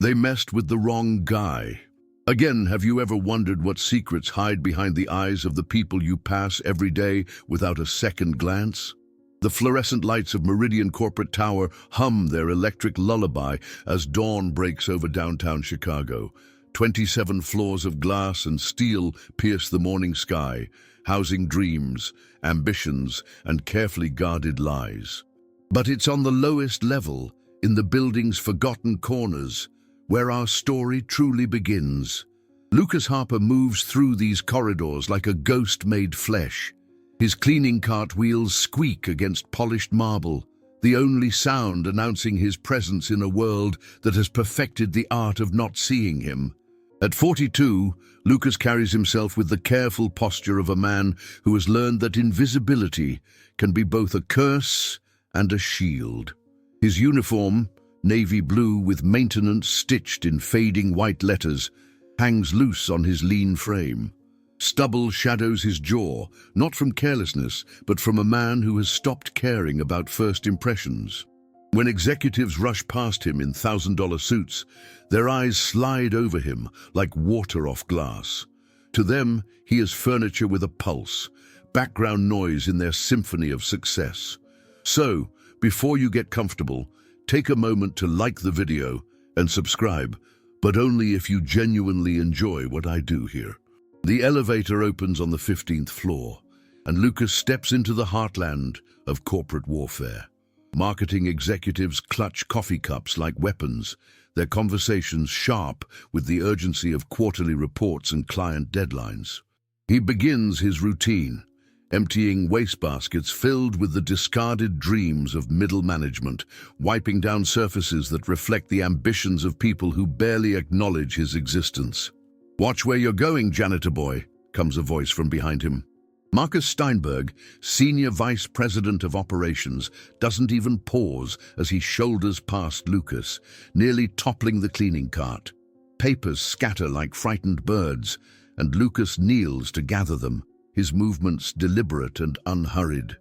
They messed with the wrong guy. Again, have you ever wondered what secrets hide behind the eyes of the people you pass every day without a second glance? The fluorescent lights of Meridian Corporate Tower hum their electric lullaby as dawn breaks over downtown Chicago. 27 floors of glass and steel pierce the morning sky, housing dreams, ambitions, and carefully guarded lies. But it's on the lowest level, in the building's forgotten corners, where our story truly begins. Lucas Harper moves through these corridors like a ghost made flesh. His cleaning cart wheels squeak against polished marble, the only sound announcing his presence in a world that has perfected the art of not seeing him. At 42, Lucas carries himself with the careful posture of a man who has learned that invisibility can be both a curse and a shield. His uniform, navy blue with maintenance stitched in fading white letters, hangs loose on his lean frame. Stubble shadows his jaw, not from carelessness, but from a man who has stopped caring about first impressions. When executives rush past him in $1,000 suits, their eyes slide over him like water off glass. To them, he is furniture with a pulse, background noise in their symphony of success. So, before you get comfortable, take a moment to like the video and subscribe, but only if you genuinely enjoy what I do here. The elevator opens on the 15th floor, and Lucas steps into the heartland of corporate warfare. Marketing executives clutch coffee cups like weapons, their conversations sharp with the urgency of quarterly reports and client deadlines. He begins his routine, emptying wastebaskets filled with the discarded dreams of middle management, wiping down surfaces that reflect the ambitions of people who barely acknowledge his existence. "Watch where you're going, janitor boy," comes a voice from behind him. Marcus Steinberg, Senior Vice President of Operations, doesn't even pause as he shoulders past Lucas, nearly toppling the cleaning cart. Papers scatter like frightened birds, and Lucas kneels to gather them, his movements deliberate and unhurried.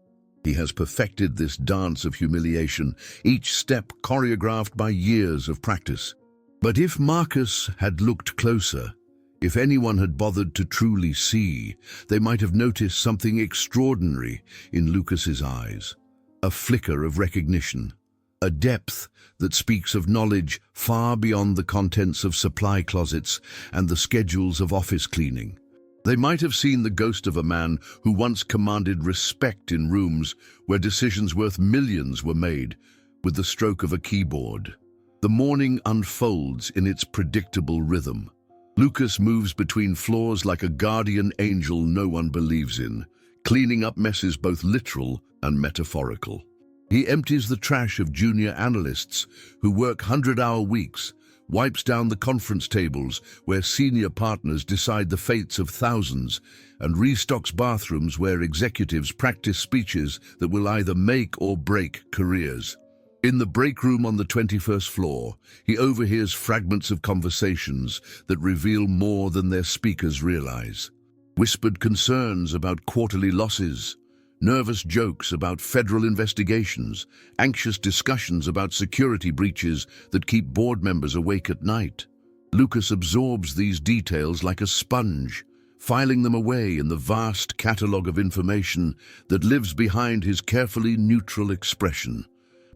He has perfected this dance of humiliation, each step choreographed by years of practice. But if Marcus had looked closer, if anyone had bothered to truly see, they might have noticed something extraordinary in Lucas's eyes. A flicker of recognition, a depth that speaks of knowledge far beyond the contents of supply closets and the schedules of office cleaning. They might have seen the ghost of a man who once commanded respect in rooms where decisions worth millions were made with the stroke of a keyboard. The morning unfolds in its predictable rhythm. Lucas moves between floors like a guardian angel no one believes in, cleaning up messes both literal and metaphorical. He empties the trash of junior analysts who work 100-hour weeks, wipes down the conference tables where senior partners decide the fates of thousands, and restocks bathrooms where executives practice speeches that will either make or break careers. In the break room on the 21st floor, he overhears fragments of conversations that reveal more than their speakers realize. Whispered concerns about quarterly losses, nervous jokes about federal investigations, anxious discussions about security breaches that keep board members awake at night. Lucas absorbs these details like a sponge, filing them away in the vast catalogue of information that lives behind his carefully neutral expression.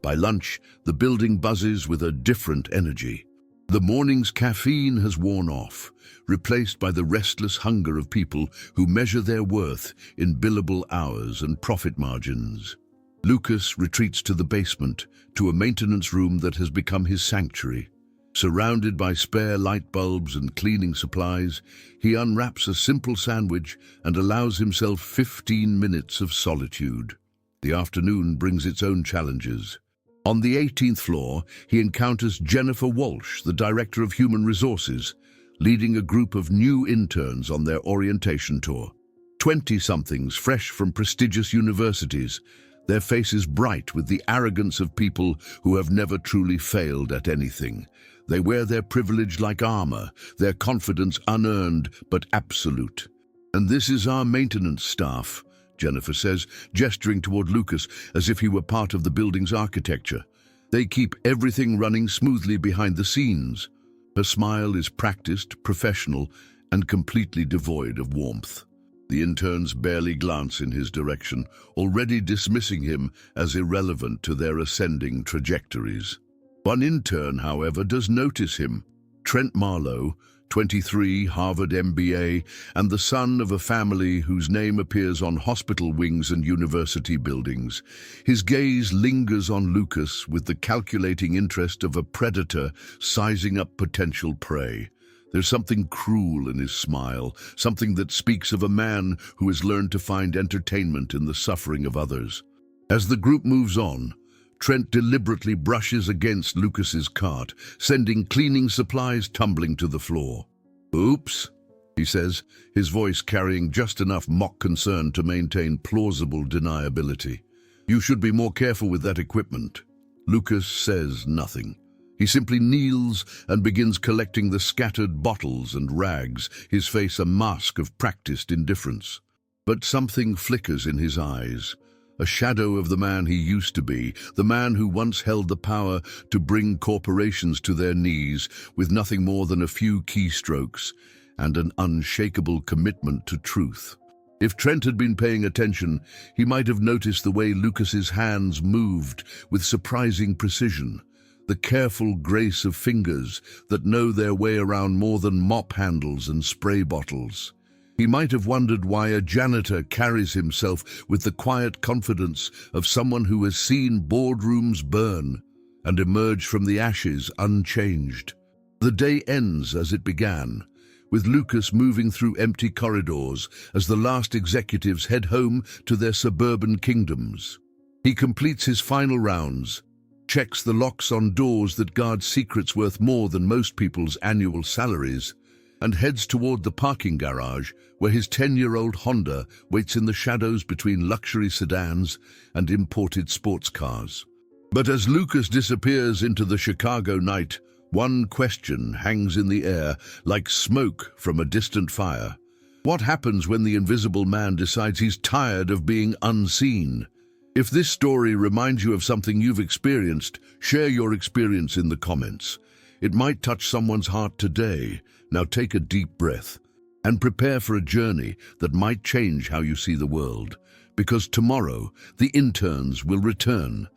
By lunch, the building buzzes with a different energy. The morning's caffeine has worn off, replaced by the restless hunger of people who measure their worth in billable hours and profit margins. Lucas retreats to the basement, to a maintenance room that has become his sanctuary. Surrounded by spare light bulbs and cleaning supplies, he unwraps a simple sandwich and allows himself 15 minutes of solitude. The afternoon brings its own challenges. On the 18th floor, he encounters Jennifer Walsh, the Director of Human Resources, leading a group of new interns on their orientation tour. 20-somethings fresh from prestigious universities, their faces bright with the arrogance of people who have never truly failed at anything. They wear their privilege like armor, their confidence unearned but absolute. "And this is our maintenance staff," Jennifer says, gesturing toward Lucas as if he were part of the building's architecture. "They keep everything running smoothly behind the scenes." Her smile is practiced, professional, and completely devoid of warmth. The interns barely glance in his direction, already dismissing him as irrelevant to their ascending trajectories. One intern, however, does notice him. Trent Marlowe, 23, Harvard MBA, and the son of a family whose name appears on hospital wings and university buildings. His gaze lingers on Lucas with the calculating interest of a predator sizing up potential prey. There's something cruel in his smile, something that speaks of a man who has learned to find entertainment in the suffering of others. As the group moves on, Trent deliberately brushes against Lucas's cart, sending cleaning supplies tumbling to the floor. "Oops," he says, his voice carrying just enough mock concern to maintain plausible deniability. "You should be more careful with that equipment." Lucas says nothing. He simply kneels and begins collecting the scattered bottles and rags, his face a mask of practiced indifference. But something flickers in his eyes. A shadow of the man he used to be, the man who once held the power to bring corporations to their knees with nothing more than a few keystrokes and an unshakable commitment to truth. If Trent had been paying attention, he might have noticed the way Lucas's hands moved with surprising precision, the careful grace of fingers that know their way around more than mop handles and spray bottles. He might have wondered why a janitor carries himself with the quiet confidence of someone who has seen boardrooms burn and emerge from the ashes unchanged. The day ends as it began, with Lucas moving through empty corridors as the last executives head home to their suburban kingdoms. He completes his final rounds, checks the locks on doors that guard secrets worth more than most people's annual salaries, and heads toward the parking garage where his 10-year-old Honda waits in the shadows between luxury sedans and imported sports cars. But as Lucas disappears into the Chicago night, one question hangs in the air like smoke from a distant fire. What happens when the invisible man decides he's tired of being unseen? If this story reminds you of something you've experienced, share your experience in the comments. It might touch someone's heart today. Now take a deep breath and prepare for a journey that might change how you see the world. Because tomorrow, the interns will return,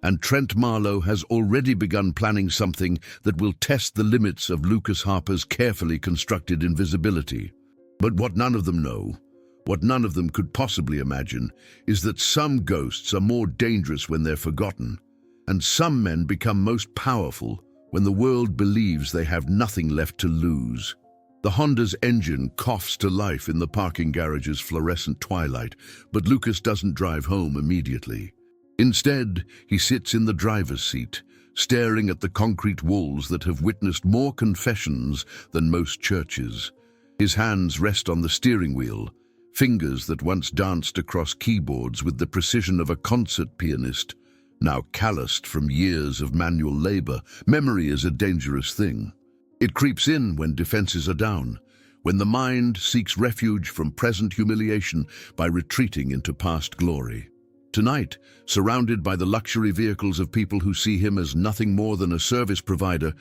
and Trent Marlowe has already begun planning something that will test the limits of Lucas Harper's carefully constructed invisibility. But what none of them know, what none of them could possibly imagine, is that some ghosts are more dangerous when they're forgotten, and some men become most powerful when the world believes they have nothing left to lose. The Honda's engine coughs to life in the parking garage's fluorescent twilight, but Lucas doesn't drive home immediately. Instead, he sits in the driver's seat, staring at the concrete walls that have witnessed more confessions than most churches. His hands rest on the steering wheel, fingers that once danced across keyboards with the precision of a concert pianist. Now calloused from years of manual labor, memory is a dangerous thing. It creeps in when defenses are down, when the mind seeks refuge from present humiliation by retreating into past glory. Tonight, surrounded by the luxury vehicles of people who see him as nothing more than a service provider,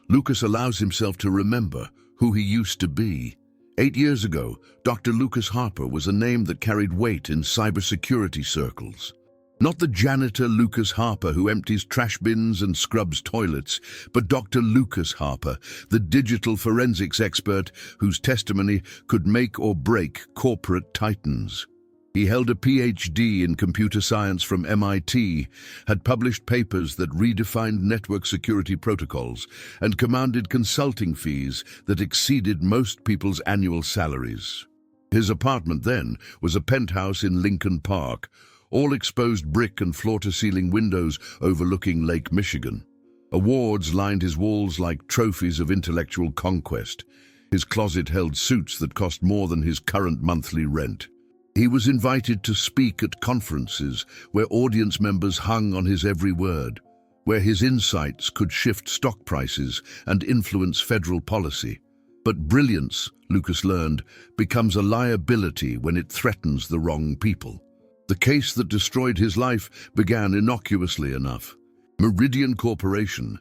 Lucas allows himself to remember who he used to be. 8 years ago, Dr. Lucas Harper was a name that carried weight in cybersecurity circles. Not the janitor Lucas Harper who empties trash bins and scrubs toilets, but Dr. Lucas Harper, the digital forensics expert whose testimony could make or break corporate titans. He held a PhD in computer science from MIT, had published papers that redefined network security protocols, and commanded consulting fees that exceeded most people's annual salaries. His apartment then was a penthouse in Lincoln Park, all exposed brick and floor-to-ceiling windows overlooking Lake Michigan. Awards lined his walls like trophies of intellectual conquest. His closet held suits that cost more than his current monthly rent. He was invited to speak at conferences where audience members hung on his every word, where his insights could shift stock prices and influence federal policy. But brilliance, Lucas learned, becomes a liability when it threatens the wrong people. The case that destroyed his life began innocuously enough. Meridian Corporation,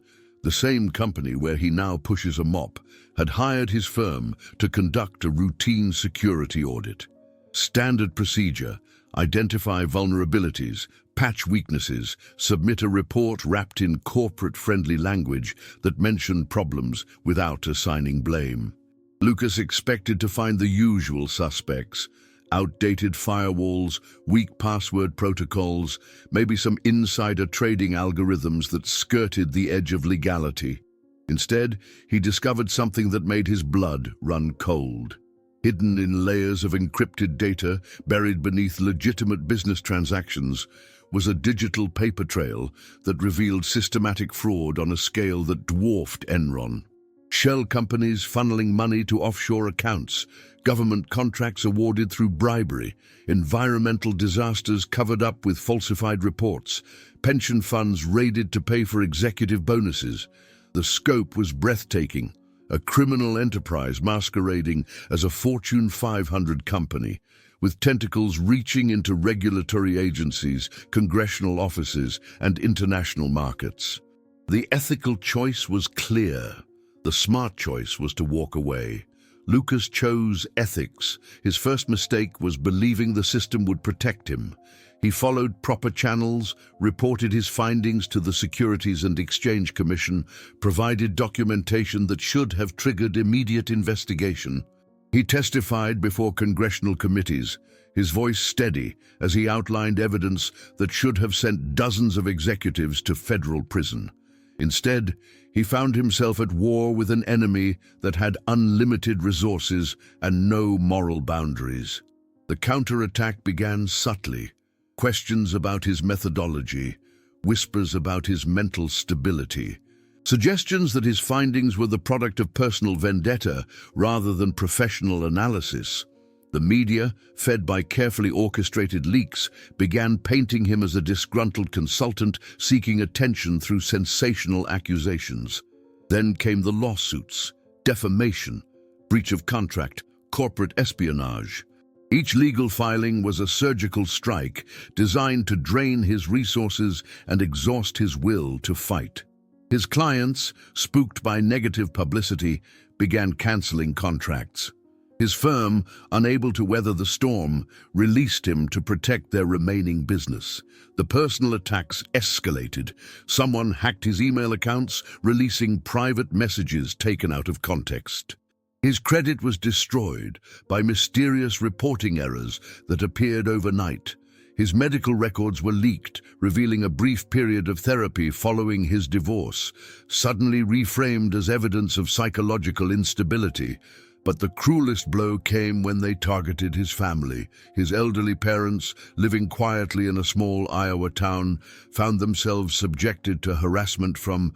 The same company where he now pushes a mop had hired his firm to conduct a routine security audit. Standard procedure: identify vulnerabilities, patch weaknesses, submit a report wrapped in corporate-friendly language that mentioned problems without assigning blame. Lucas expected to find the usual suspects: outdated firewalls, weak password protocols, maybe some insider trading algorithms that skirted the edge of legality. Instead, he discovered something that made his blood run cold. Hidden in layers of encrypted data, buried beneath legitimate business transactions, was a digital paper trail that revealed systematic fraud on a scale that dwarfed Enron. Shell companies funneling money to offshore accounts, government contracts awarded through bribery, environmental disasters covered up with falsified reports, pension funds raided to pay for executive bonuses. The scope was breathtaking, a criminal enterprise masquerading as a Fortune 500 company, with tentacles reaching into regulatory agencies, congressional offices, and international markets. The ethical choice was clear. The smart choice was to walk away. Lucas chose ethics. His first mistake was believing the system would protect him. He followed proper channels, reported his findings to the Securities and Exchange Commission, provided documentation that should have triggered immediate investigation. He testified before congressional committees, his voice steady as he outlined evidence that should have sent dozens of executives to federal prison. Instead, he found himself at war with an enemy that had unlimited resources and no moral boundaries. The counterattack began subtly. Questions about his methodology, whispers about his mental stability, suggestions that his findings were the product of personal vendetta rather than professional analysis. The media, fed by carefully orchestrated leaks, began painting him as a disgruntled consultant seeking attention through sensational accusations. Then came the lawsuits: defamation, breach of contract, corporate espionage. Each legal filing was a surgical strike designed to drain his resources and exhaust his will to fight. His clients, spooked by negative publicity, began canceling contracts. His firm, unable to weather the storm, released him to protect their remaining business. The personal attacks escalated. Someone hacked his email accounts, releasing private messages taken out of context. His credit was destroyed by mysterious reporting errors that appeared overnight. His medical records were leaked, revealing a brief period of therapy following his divorce, suddenly reframed as evidence of psychological instability. But the cruelest blow came when they targeted his family. His elderly parents, living quietly in a small Iowa town, found themselves subjected to harassment from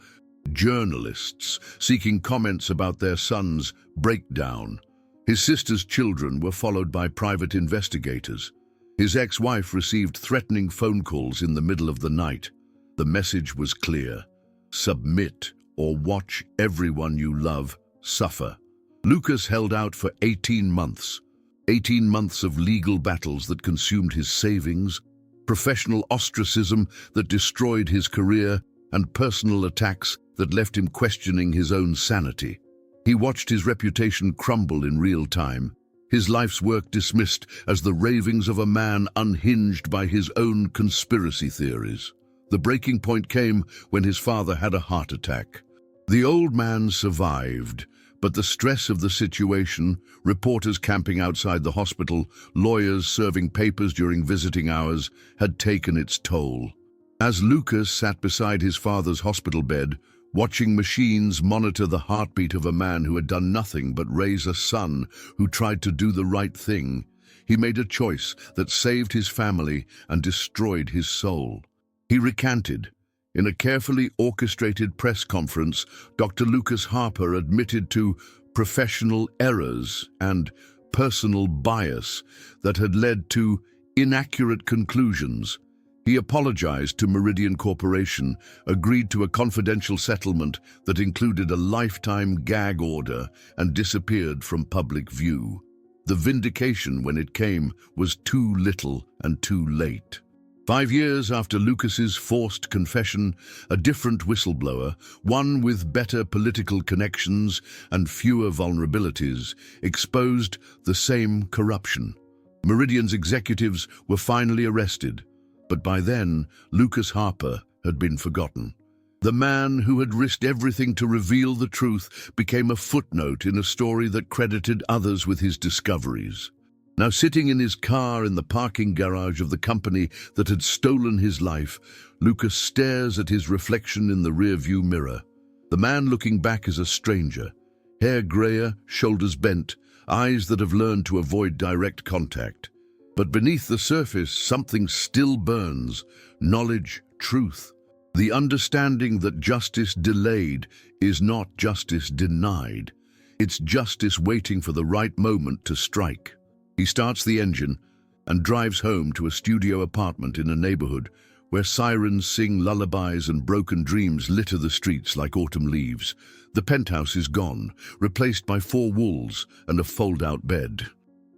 journalists seeking comments about their son's breakdown. His sister's children were followed by private investigators. His ex-wife received threatening phone calls in the middle of the night. The message was clear: submit or watch everyone you love suffer. Lucas held out for 18 months. 18 months of legal battles that consumed his savings, professional ostracism that destroyed his career, and personal attacks that left him questioning his own sanity. He watched his reputation crumble in real time, his life's work dismissed as the ravings of a man unhinged by his own conspiracy theories. The breaking point came when his father had a heart attack. The old man survived, but the stress of the situation, reporters camping outside the hospital, lawyers serving papers during visiting hours, had taken its toll. As Lucas sat beside his father's hospital bed, watching machines monitor the heartbeat of a man who had done nothing but raise a son who tried to do the right thing, he made a choice that saved his family and destroyed his soul. He recanted. In a carefully orchestrated press conference, Dr. Lucas Harper admitted to professional errors and personal bias that had led to inaccurate conclusions. He apologized to Meridian Corporation, agreed to a confidential settlement that included a lifetime gag order, and disappeared from public view. The vindication, when it came, was too little and too late. 5 years after Lucas's forced confession, a different whistleblower, one with better political connections and fewer vulnerabilities, exposed the same corruption. Meridian's executives were finally arrested, but by then, Lucas Harper had been forgotten. The man who had risked everything to reveal the truth became a footnote in a story that credited others with his discoveries. Now sitting in his car in the parking garage of the company that had stolen his life, Lucas stares at his reflection in the rearview mirror. The man looking back is a stranger, hair grayer, shoulders bent, eyes that have learned to avoid direct contact. But beneath the surface, something still burns: knowledge, truth. The understanding that justice delayed is not justice denied. It's justice waiting for the right moment to strike. He starts the engine and drives home to a studio apartment in a neighborhood where sirens sing lullabies and broken dreams litter the streets like autumn leaves. The penthouse is gone, replaced by 4 walls and a fold-out bed.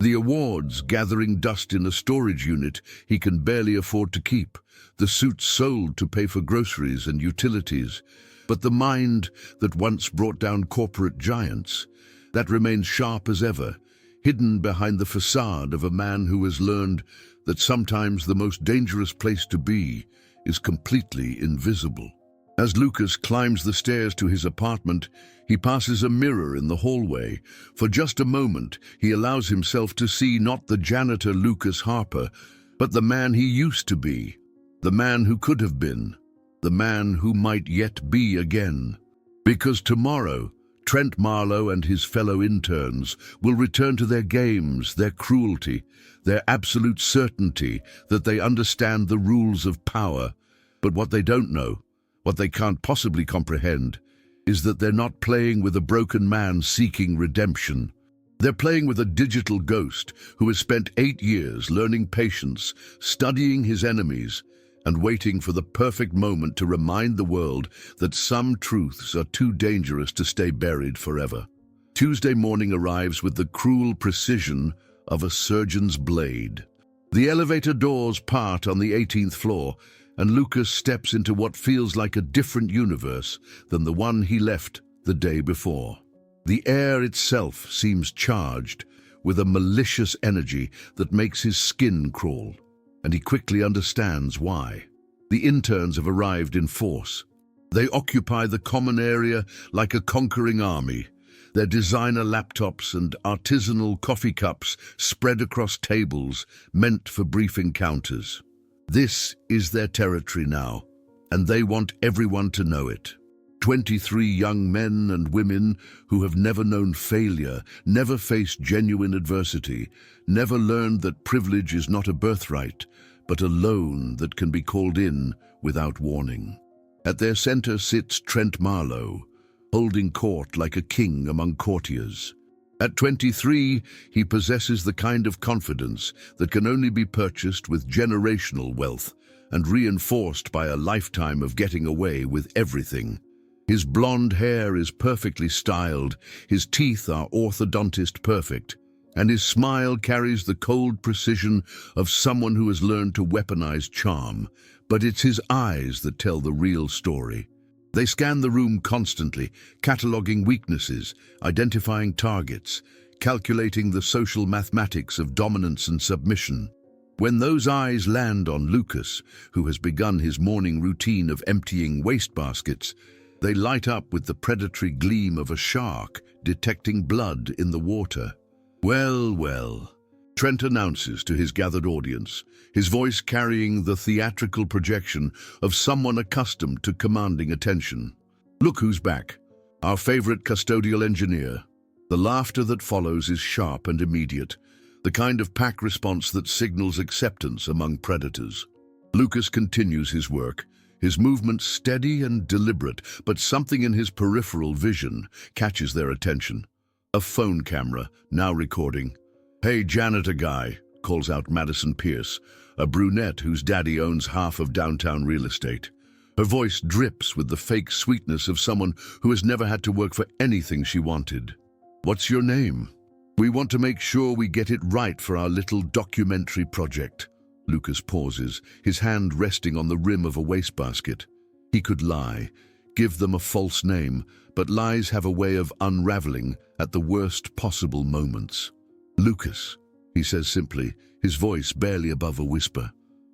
The awards gathering dust in a storage unit he can barely afford to keep. The suits sold to pay for groceries and utilities. But the mind that once brought down corporate giants, that remains sharp as ever, hidden behind the facade of a man who has learned that sometimes the most dangerous place to be is completely invisible. As Lucas climbs the stairs to his apartment, he passes a mirror in the hallway. For just a moment, he allows himself to see not the janitor Lucas Harper, but the man he used to be, the man who could have been, the man who might yet be again. Because tomorrow, Trent Marlowe and his fellow interns will return to their games, their cruelty, their absolute certainty that they understand the rules of power. But what they don't know, what they can't possibly comprehend, is that they're not playing with a broken man seeking redemption. They're playing with a digital ghost who has spent 8 years learning patience, studying his enemies, and waiting for the perfect moment to remind the world that some truths are too dangerous to stay buried forever. Tuesday morning arrives with the cruel precision of a surgeon's blade. The elevator doors part on the 18th floor, and Lucas steps into what feels like a different universe than the one he left the day before. The air itself seems charged with a malicious energy that makes his skin crawl, and he quickly understands why. The interns have arrived in force. They occupy the common area like a conquering army, their designer laptops and artisanal coffee cups spread across tables meant for brief encounters. This is their territory now, and they want everyone to know it. 23 young men and women who have never known failure, never faced genuine adversity, never learned that privilege is not a birthright, but a loan that can be called in without warning. At their center sits Trent Marlowe, holding court like a king among courtiers. At 23, he possesses the kind of confidence that can only be purchased with generational wealth and reinforced by a lifetime of getting away with everything. His blonde hair is perfectly styled, his teeth are orthodontist perfect, and his smile carries the cold precision of someone who has learned to weaponize charm. But it's his eyes that tell the real story. They scan the room constantly, cataloging weaknesses, identifying targets, calculating the social mathematics of dominance and submission. When those eyes land on Lucas, who has begun his morning routine of emptying wastebaskets, they light up with the predatory gleam of a shark detecting blood in the water. "Well, well," Trent announces to his gathered audience, his voice carrying the theatrical projection of someone accustomed to commanding attention. "Look who's back, our favorite custodial engineer." The laughter that follows is sharp and immediate, the kind of pack response that signals acceptance among predators. Lucas continues his work, his movements steady and deliberate, but something in his peripheral vision catches their attention. A phone camera, now recording. "Hey, janitor guy," calls out Madison Pierce, a brunette whose daddy owns half of downtown real estate. Her voice drips with the fake sweetness of someone who has never had to work for anything she wanted. "What's your name? We want to make sure we get it right for our little documentary project." Lucas pauses, his hand resting on the rim of a wastebasket. He could lie, give them a false name, but lies have a way of unraveling at the worst possible moments. "Lucas," he says simply, his voice barely above a whisper.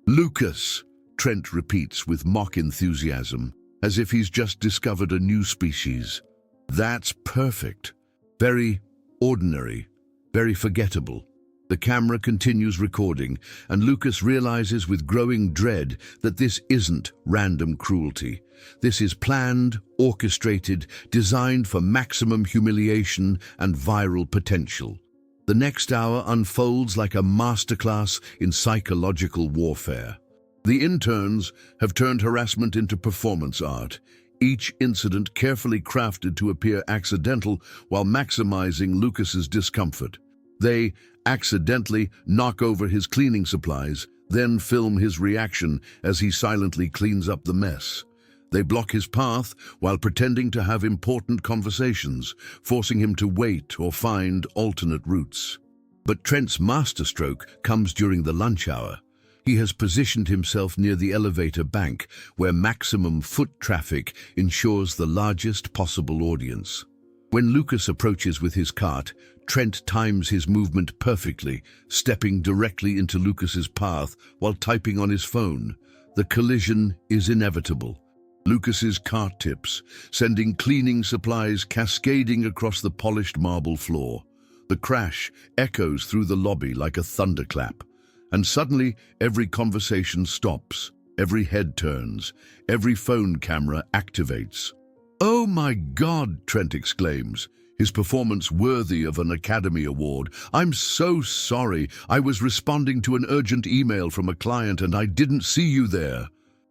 "Lucas," Trent repeats with mock enthusiasm, as if he's just discovered a new species. "That's perfect. Very ordinary, very forgettable." The camera continues recording, and Lucas realizes with growing dread that this isn't random cruelty. This is planned, orchestrated, designed for maximum humiliation and viral potential. The next hour unfolds like a masterclass in psychological warfare. The interns have turned harassment into performance art, each incident carefully crafted to appear accidental while maximizing Lucas's discomfort. They accidentally knock over his cleaning supplies, then film his reaction as he silently cleans up the mess. They block his path while pretending to have important conversations, forcing him to wait or find alternate routes. But Trent's masterstroke comes during the lunch hour. He has positioned himself near the elevator bank, where maximum foot traffic ensures the largest possible audience. When Lucas approaches with his cart, Trent times his movement perfectly, stepping directly into Lucas's path while typing on his phone. The collision is inevitable. Lucas's cart tips, sending cleaning supplies cascading across the polished marble floor. The crash echoes through the lobby like a thunderclap. And suddenly, every conversation stops, every head turns, every phone camera activates. "Oh my God," Trent exclaims, his performance worthy of an Academy Award. "I'm so sorry. I was responding to an urgent email from a client and I didn't see you there."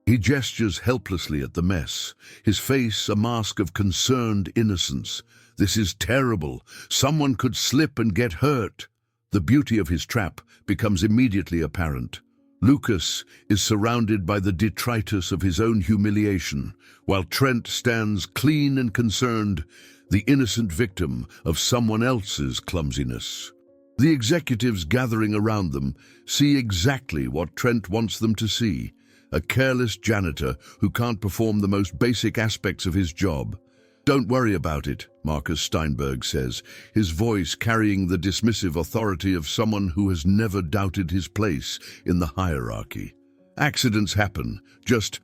He gestures helplessly at the mess, his face a mask of concerned innocence. This is terrible. Someone could slip and get hurt. The beauty of his trap becomes immediately apparent. Lucas is surrounded by the detritus of his own humiliation, while Trent stands clean and concerned, the innocent victim of someone else's clumsiness. The executives gathering around them see exactly what Trent wants them to see: a careless janitor who can't perform the most basic aspects of his job. "Don't worry about it," Marcus Steinberg says, his voice carrying the dismissive authority of someone who has never doubted his place in the hierarchy. "Accidents happen. Just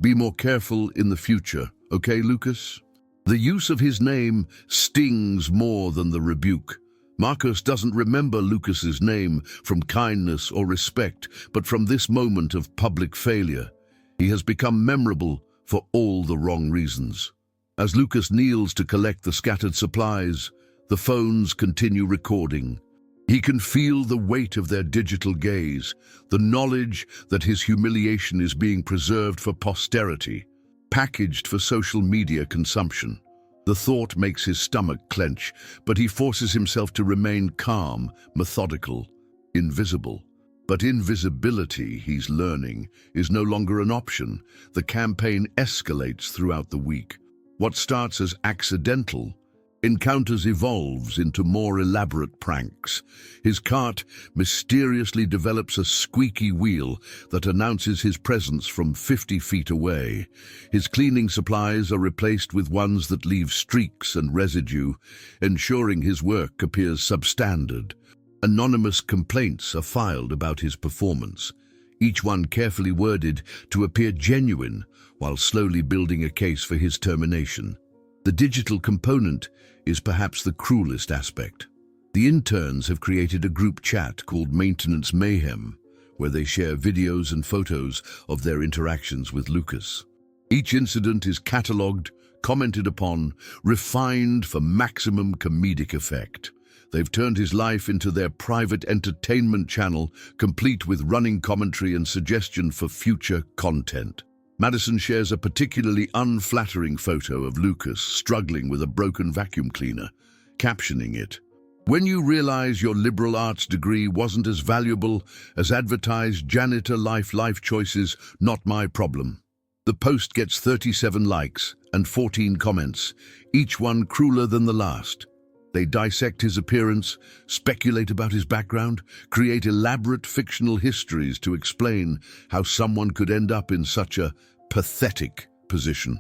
be more careful in the future, okay, Lucas?" The use of his name stings more than the rebuke. Marcus doesn't remember Lucas's name from kindness or respect, but from this moment of public failure. He has become memorable for all the wrong reasons. As Lucas kneels to collect the scattered supplies, the phones continue recording. He can feel the weight of their digital gaze, the knowledge that his humiliation is being preserved for posterity, packaged for social media consumption. The thought makes his stomach clench, but he forces himself to remain calm, methodical, invisible. But invisibility, he's learning, is no longer an option. The campaign escalates throughout the week. What starts as accidental encounters evolves into more elaborate pranks. His cart mysteriously develops a squeaky wheel that announces his presence from 50 feet away. His cleaning supplies are replaced with ones that leave streaks and residue, ensuring his work appears substandard. Anonymous complaints are filed about his performance, each one carefully worded to appear genuine, while slowly building a case for his termination. The digital component is perhaps the cruelest aspect. The interns have created a group chat called Maintenance Mayhem, where they share videos and photos of their interactions with Lucas. Each incident is catalogued, commented upon, refined for maximum comedic effect. They've turned his life into their private entertainment channel, complete with running commentary and suggestion for future content. Madison shares a particularly unflattering photo of Lucas struggling with a broken vacuum cleaner, captioning it, "When you realize your liberal arts degree wasn't as valuable as advertised janitor life choices, not my problem." The post gets 37 likes and 14 comments, each one crueler than the last. They dissect his appearance, speculate about his background, create elaborate fictional histories to explain how someone could end up in such a pathetic position.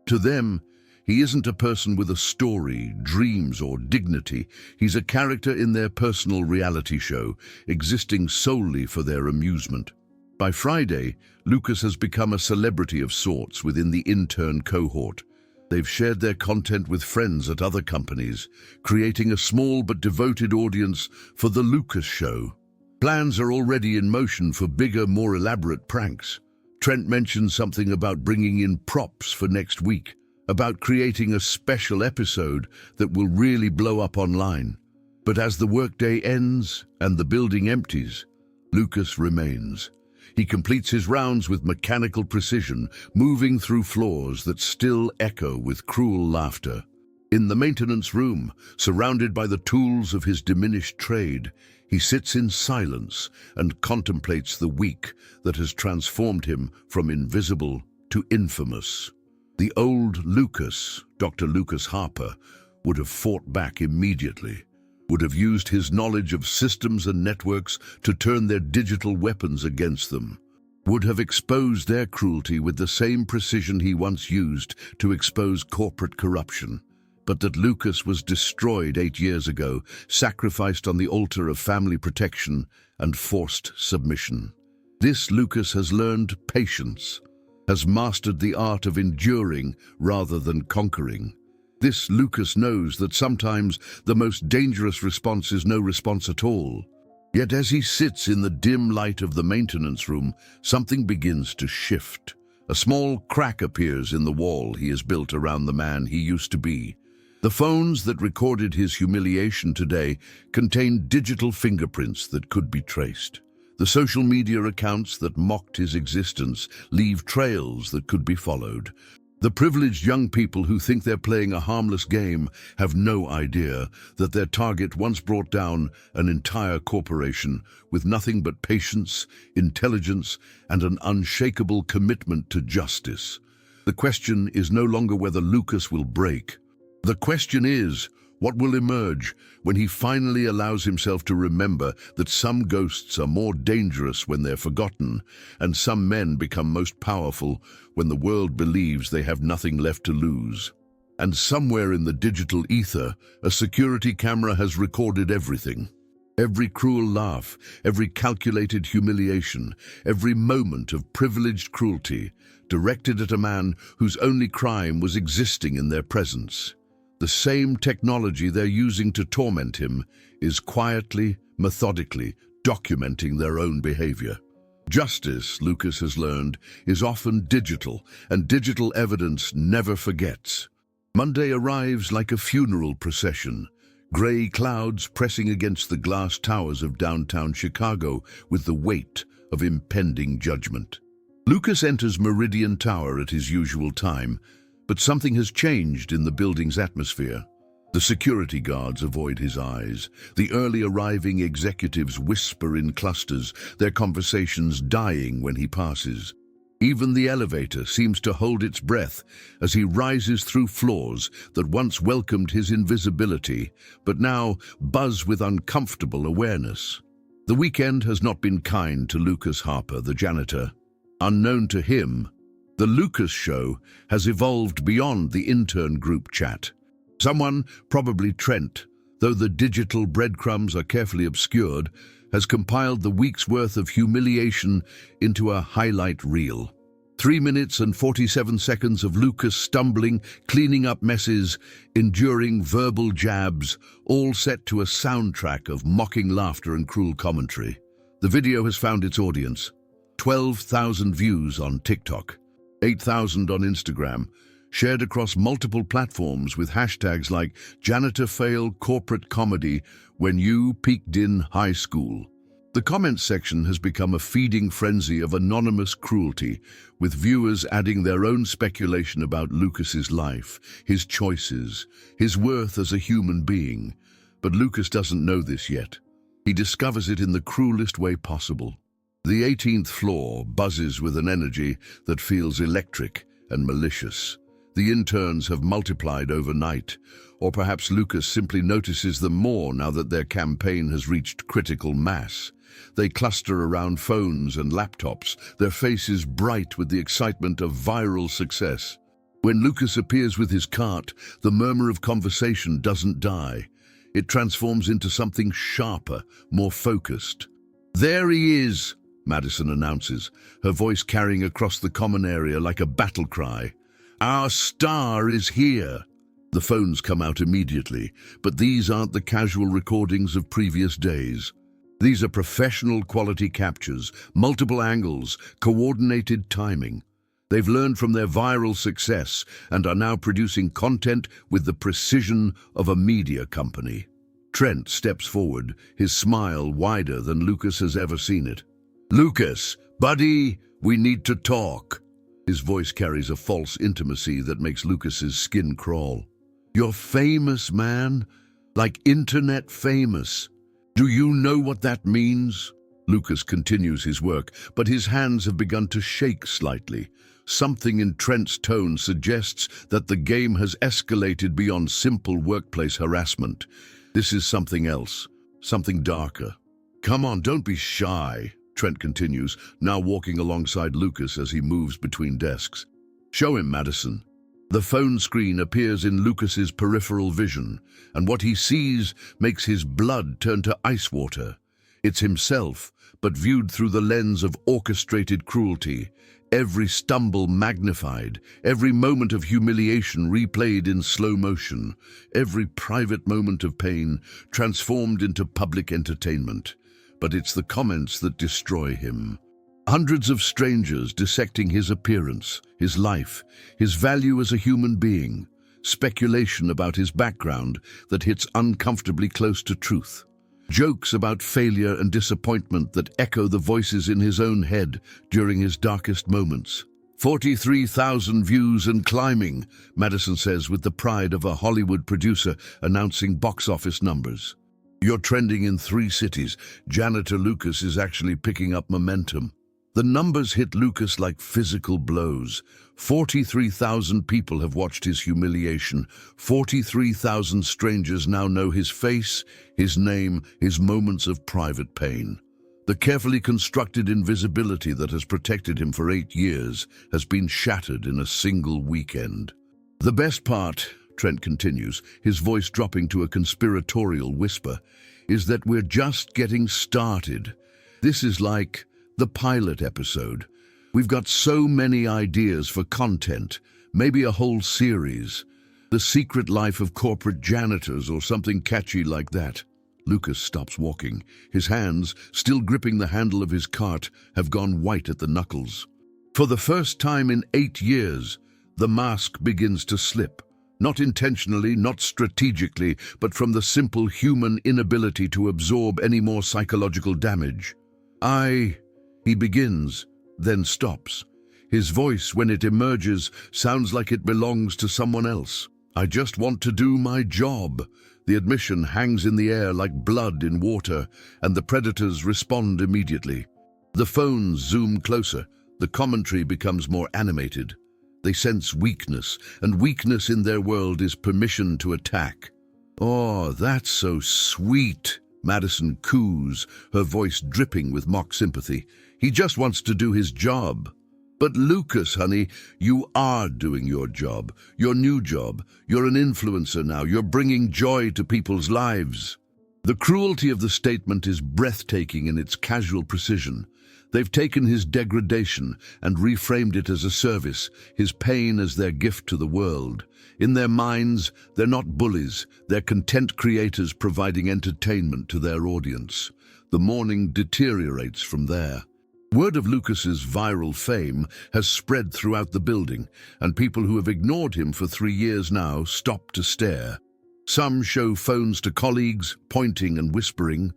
To them, he isn't a person with a story, dreams, or dignity. He's a character in their personal reality show, existing solely for their amusement. By Friday, Lucas has become a celebrity of sorts within the intern cohort. They've shared their content with friends at other companies, creating a small but devoted audience for The Lucas Show. Plans are already in motion for bigger, more elaborate pranks. Trent mentioned something about bringing in props for next week, about creating a special episode that will really blow up online. But as the workday ends and the building empties, Lucas remains. He completes his rounds with mechanical precision, moving through floors that still echo with cruel laughter. In the maintenance room, surrounded by the tools of his diminished trade, he sits in silence and contemplates the week that has transformed him from invisible to infamous. The old Lucas, Dr. Lucas Harper, would have fought back immediately, would have used his knowledge of systems and networks to turn their digital weapons against them, would have exposed their cruelty with the same precision he once used to expose corporate corruption. But that Lucas was destroyed 8 years ago, sacrificed on the altar of family protection and forced submission. This Lucas has learned patience, has mastered the art of enduring rather than conquering. This Lucas knows that sometimes the most dangerous response is no response at all. Yet as he sits in the dim light of the maintenance room, something begins to shift. A small crack appears in the wall he has built around the man he used to be. The phones that recorded his humiliation today contain digital fingerprints that could be traced. The social media accounts that mocked his existence leave trails that could be followed. The privileged young people who think they're playing a harmless game have no idea that their target once brought down an entire corporation with nothing but patience, intelligence, and an unshakable commitment to justice. The question is no longer whether Lucas will break. The question is, what will emerge when he finally allows himself to remember that some ghosts are more dangerous when they're forgotten, and some men become most powerful when the world believes they have nothing left to lose. And somewhere in the digital ether, a security camera has recorded everything. Every cruel laugh, every calculated humiliation, every moment of privileged cruelty, directed at a man whose only crime was existing in their presence. The same technology they're using to torment him is quietly, methodically documenting their own behavior. Justice, Lucas has learned, is often digital, and digital evidence never forgets. Monday arrives like a funeral procession, gray clouds pressing against the glass towers of downtown Chicago with the weight of impending judgment. Lucas enters Meridian Tower at his usual time, but something has changed in the building's atmosphere. The security guards avoid his eyes. The early arriving executives whisper in clusters, their conversations dying when he passes. Even the elevator seems to hold its breath as he rises through floors that once welcomed his invisibility, but now buzz with uncomfortable awareness. The weekend has not been kind to Lucas Harper, the janitor. Unknown to him, The Lucas Show has evolved beyond the intern group chat. Someone, probably Trent, though the digital breadcrumbs are carefully obscured, has compiled the week's worth of humiliation into a highlight reel. 3 minutes and 47 seconds of Lucas stumbling, cleaning up messes, enduring verbal jabs, all set to a soundtrack of mocking laughter and cruel commentary. The video has found its audience. 12,000 views on TikTok. 8,000 on Instagram, shared across multiple platforms with hashtags like Janitor Fail Corporate Comedy when you peaked in high school. The comments section has become a feeding frenzy of anonymous cruelty, with viewers adding their own speculation about Lucas's life, his choices, his worth as a human being. But Lucas doesn't know this yet. He discovers it in the cruelest way possible. The 18th floor buzzes with an energy that feels electric and malicious. The interns have multiplied overnight, or perhaps Lucas simply notices them more now that their campaign has reached critical mass. They cluster around phones and laptops, their faces bright with the excitement of viral success. When Lucas appears with his cart, the murmur of conversation doesn't die. It transforms into something sharper, more focused. "There he is," Madison announces, her voice carrying across the common area like a battle cry. "Our star is here." The phones come out immediately, but these aren't the casual recordings of previous days. These are professional quality captures, multiple angles, coordinated timing. They've learned from their viral success and are now producing content with the precision of a media company. Trent steps forward, his smile wider than Lucas has ever seen it. "Lucas, buddy, we need to talk." His voice carries a false intimacy that makes Lucas's skin crawl. "You're famous, man. Like internet famous. Do you know what that means?" Lucas continues his work, but his hands have begun to shake slightly. Something in Trent's tone suggests that the game has escalated beyond simple workplace harassment. This is something else, something darker. "Come on, don't be shy," Trent continues, now walking alongside Lucas as he moves between desks. "Show him, Madison." The phone screen appears in Lucas's peripheral vision, and what he sees makes his blood turn to ice water. It's himself, but viewed through the lens of orchestrated cruelty. Every stumble magnified, every moment of humiliation replayed in slow motion, every private moment of pain transformed into public entertainment. But it's the comments that destroy him. Hundreds of strangers dissecting his appearance, his life, his value as a human being, speculation about his background that hits uncomfortably close to truth. Jokes about failure and disappointment that echo the voices in his own head during his darkest moments. 43,000 views and climbing, Madison says with the pride of a Hollywood producer announcing box office numbers. "You're trending in 3 cities. Janitor Lucas is actually picking up momentum." The numbers hit Lucas like physical blows. 43,000 people have watched his humiliation. 43,000 strangers now know his face, his name, his moments of private pain. The carefully constructed invisibility that has protected him for 8 years has been shattered in a single weekend. "The best part," Trent continues, his voice dropping to a conspiratorial whisper, "is that we're just getting started. This is like the pilot episode. We've got so many ideas for content, maybe a whole series. The Secret Life of Corporate Janitors or something catchy like that." Lucas stops walking. His hands, still gripping the handle of his cart, have gone white at the knuckles. For the first time in 8 years, the mask begins to slip. Not intentionally, not strategically, but from the simple human inability to absorb any more psychological damage. He begins, then stops. His voice, when it emerges, sounds like it belongs to someone else. "I just want to do my job." The admission hangs in the air like blood in water, and the predators respond immediately. The phones zoom closer. The commentary becomes more animated. They sense weakness, and weakness in their world is permission to attack. "Oh, that's so sweet," Madison coos, her voice dripping with mock sympathy. "He just wants to do his job." "But Lucas, honey, you are doing your job, your new job. You're an influencer now. You're bringing joy to people's lives." The cruelty of the statement is breathtaking in its casual precision. They've taken his degradation and reframed it as a service, his pain as their gift to the world. In their minds, they're not bullies, they're content creators providing entertainment to their audience. The morning deteriorates from there. Word of Lucas's viral fame has spread throughout the building, and people who have ignored him for 3 years now stop to stare. Some show phones to colleagues, pointing and whispering.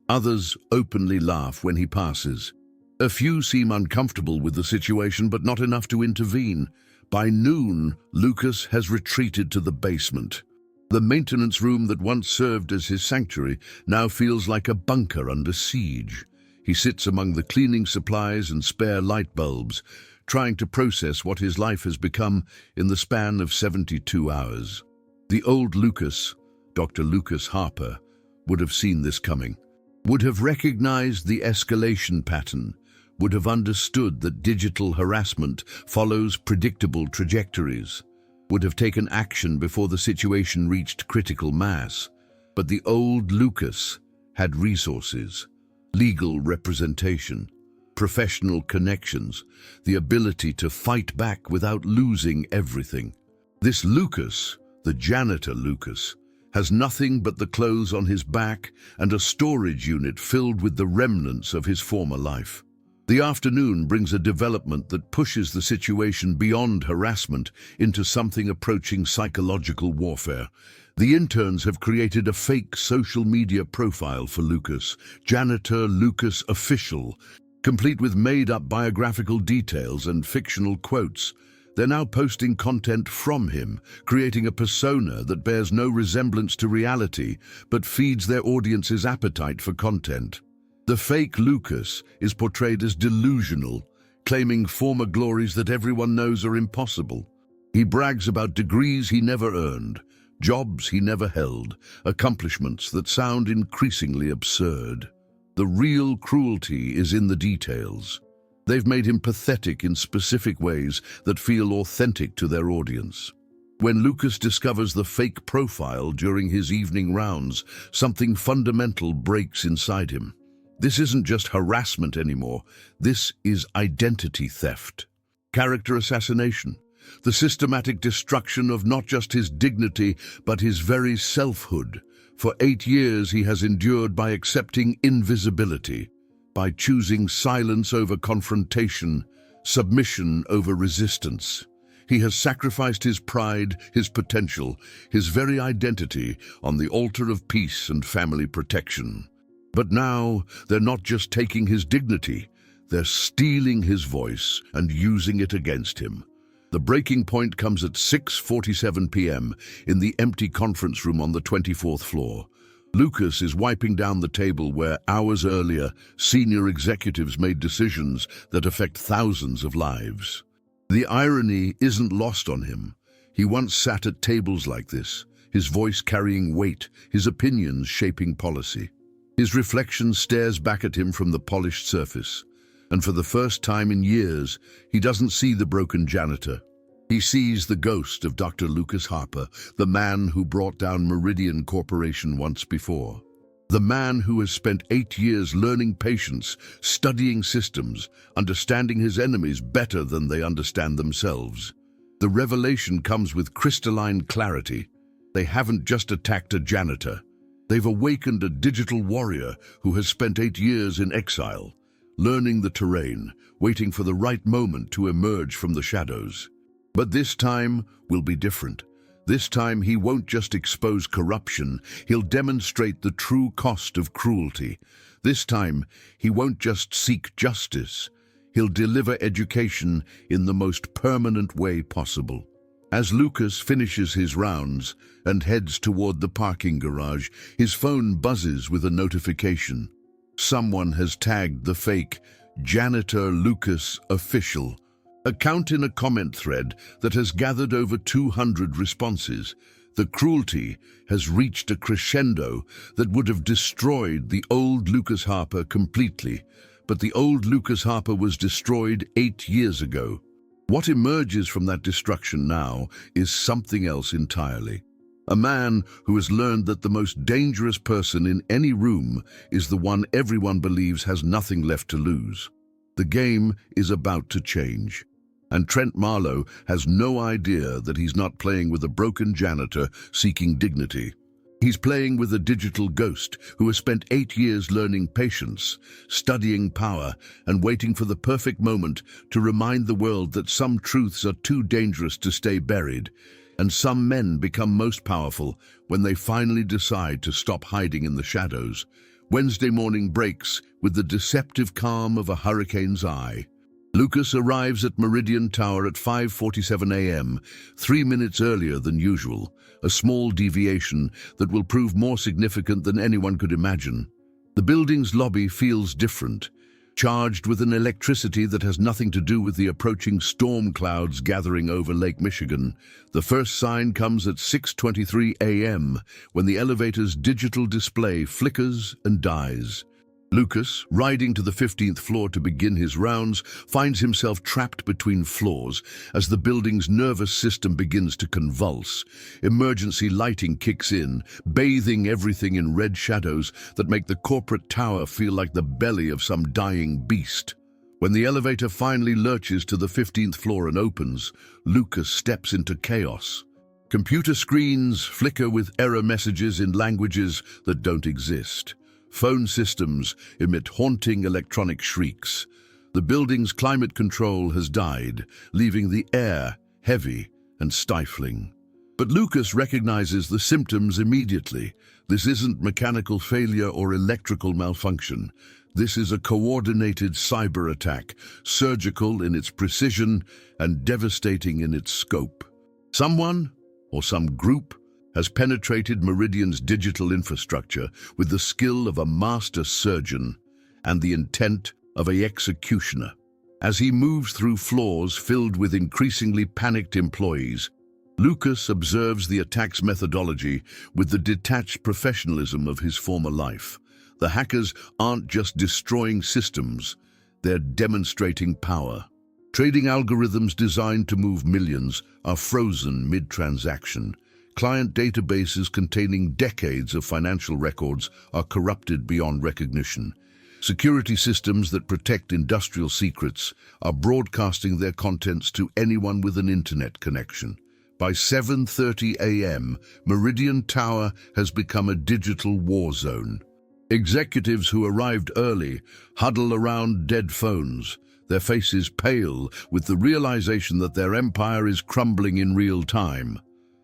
Others openly laugh when he passes. A few seem uncomfortable with the situation, but not enough to intervene. By noon, Lucas has retreated to the basement. The maintenance room that once served as his sanctuary now feels like a bunker under siege. He sits among the cleaning supplies and spare light bulbs, trying to process what his life has become in the span of 72 hours. The old Lucas, Dr. Lucas Harper, would have seen this coming, would have recognized the escalation pattern, would have understood that digital harassment follows predictable trajectories, would have taken action before the situation reached critical mass. But the old Lucas had resources, legal representation, professional connections, the ability to fight back without losing everything. This Lucas, the janitor Lucas, has nothing but the clothes on his back and a storage unit filled with the remnants of his former life. The afternoon brings a development that pushes the situation beyond harassment into something approaching psychological warfare. The interns have created a fake social media profile for Lucas, Janitor Lucas Official, complete with made-up biographical details and fictional quotes. They're now posting content from him, creating a persona that bears no resemblance to reality, but feeds their audience's appetite for content. The fake Lucas is portrayed as delusional, claiming former glories that everyone knows are impossible. He brags about degrees he never earned, jobs he never held, accomplishments that sound increasingly absurd. The real cruelty is in the details. They've made him pathetic in specific ways that feel authentic to their audience. When Lucas discovers the fake profile during his evening rounds, something fundamental breaks inside him. This isn't just harassment anymore. This is identity theft, character assassination, the systematic destruction of not just his dignity, but his very selfhood. For 8 years he has endured by accepting invisibility, by choosing silence over confrontation, submission over resistance. He has sacrificed his pride, his potential, his very identity on the altar of peace and family protection. But now they're not just taking his dignity, they're stealing his voice and using it against him. The breaking point comes at 6:47 p.m. in the empty conference room on the 24th floor. Lucas is wiping down the table where, hours earlier, senior executives made decisions that affect thousands of lives. The irony isn't lost on him. He once sat at tables like this, his voice carrying weight, his opinions shaping policy. His reflection stares back at him from the polished surface, and for the first time in years, he doesn't see the broken janitor. He sees the ghost of Dr. Lucas Harper, the man who brought down Meridian Corporation once before. The man who has spent 8 years learning patience, studying systems, understanding his enemies better than they understand themselves. The revelation comes with crystalline clarity. They haven't just attacked a janitor. They've awakened a digital warrior who has spent 8 years in exile, learning the terrain, waiting for the right moment to emerge from the shadows. But this time will be different. This time he won't just expose corruption, he'll demonstrate the true cost of cruelty. This time he won't just seek justice, he'll deliver education in the most permanent way possible. As Lucas finishes his rounds and heads toward the parking garage, his phone buzzes with a notification. Someone has tagged the fake Janitor Lucas Official account in a comment thread that has gathered over 200 responses. The cruelty has reached a crescendo that would have destroyed the old Lucas Harper completely, but the old Lucas Harper was destroyed 8 years ago. What emerges from that destruction now is something else entirely. A man who has learned that the most dangerous person in any room is the one everyone believes has nothing left to lose. The game is about to change. And Trent Marlowe has no idea that he's not playing with a broken janitor seeking dignity. He's playing with a digital ghost who has spent 8 years learning patience, studying power, and waiting for the perfect moment to remind the world that some truths are too dangerous to stay buried, and some men become most powerful when they finally decide to stop hiding in the shadows. Wednesday morning breaks with the deceptive calm of a hurricane's eye. Lucas arrives at Meridian Tower at 5:47 a.m., 3 minutes earlier than usual, a small deviation that will prove more significant than anyone could imagine. The building's lobby feels different. charged with an electricity that has nothing to do with the approaching storm clouds gathering over Lake Michigan. The first sign comes at 6:23 a.m. when the elevator's digital display flickers and dies. Lucas, riding to the 15th floor to begin his rounds, finds himself trapped between floors as the building's nervous system begins to convulse. Emergency lighting kicks in, bathing everything in red shadows that make the corporate tower feel like the belly of some dying beast. When the elevator finally lurches to the 15th floor and opens, Lucas steps into chaos. Computer screens flicker with error messages in languages that don't exist. Phone systems emit haunting electronic shrieks. The building's climate control has died, leaving the air heavy and stifling. But Lucas recognizes the symptoms immediately. This isn't mechanical failure or electrical malfunction. This is a coordinated cyber attack, surgical in its precision and devastating in its scope. Someone, or some group, has penetrated Meridian's digital infrastructure with the skill of a master surgeon and the intent of an executioner. As he moves through floors filled with increasingly panicked employees, Lucas observes the attack's methodology with the detached professionalism of his former life. The hackers aren't just destroying systems, they're demonstrating power. Trading algorithms designed to move millions are frozen mid-transaction. Client databases containing decades of financial records are corrupted beyond recognition. Security systems that protect industrial secrets are broadcasting their contents to anyone with an internet connection. By 7:30 a.m., Meridian Tower has become a digital war zone. Executives who arrived early huddle around dead phones, their faces pale with the realization that their empire is crumbling in real time.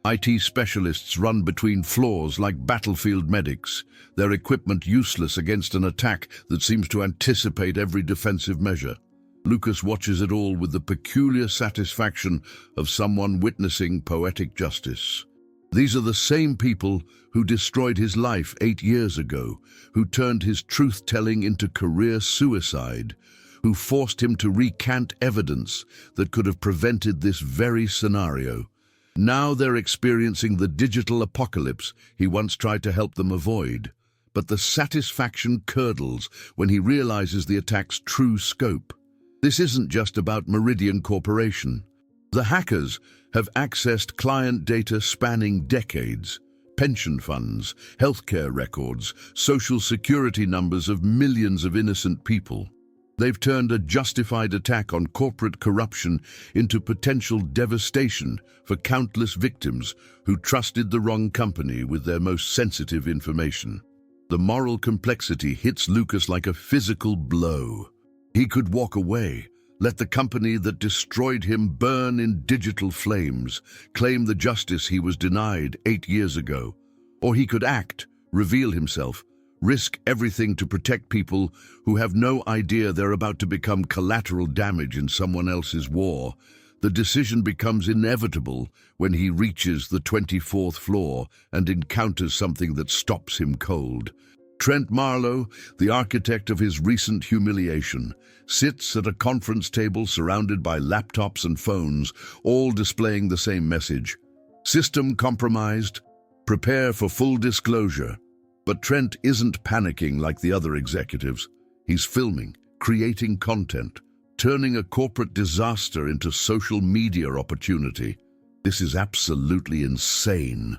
IT specialists run between floors like battlefield medics, their equipment useless against an attack that seems to anticipate every defensive measure. Lucas watches it all with the peculiar satisfaction of someone witnessing poetic justice. These are the same people who destroyed his life 8 years ago, who turned his truth-telling into career suicide, who forced him to recant evidence that could have prevented this very scenario. Now they're experiencing the digital apocalypse he once tried to help them avoid. But the satisfaction curdles when he realizes the attack's true scope. This isn't just about Meridian Corporation. The hackers have accessed client data spanning decades, pension funds, healthcare records, social security numbers of millions of innocent people. They've turned a justified attack on corporate corruption into potential devastation for countless victims who trusted the wrong company with their most sensitive information. The moral complexity hits Lucas like a physical blow. He could walk away, let the company that destroyed him burn in digital flames, claim the justice he was denied 8 years ago. Or he could act, reveal himself, risk everything to protect people who have no idea they're about to become collateral damage in someone else's war. The decision becomes inevitable when he reaches the 24th floor and encounters something that stops him cold. Trent Marlowe, the architect of his recent humiliation, sits at a conference table surrounded by laptops and phones, all displaying the same message. System compromised. Prepare for full disclosure. But Trent isn't panicking like the other executives. He's filming, creating content, turning a corporate disaster into social media opportunity. This is absolutely insane.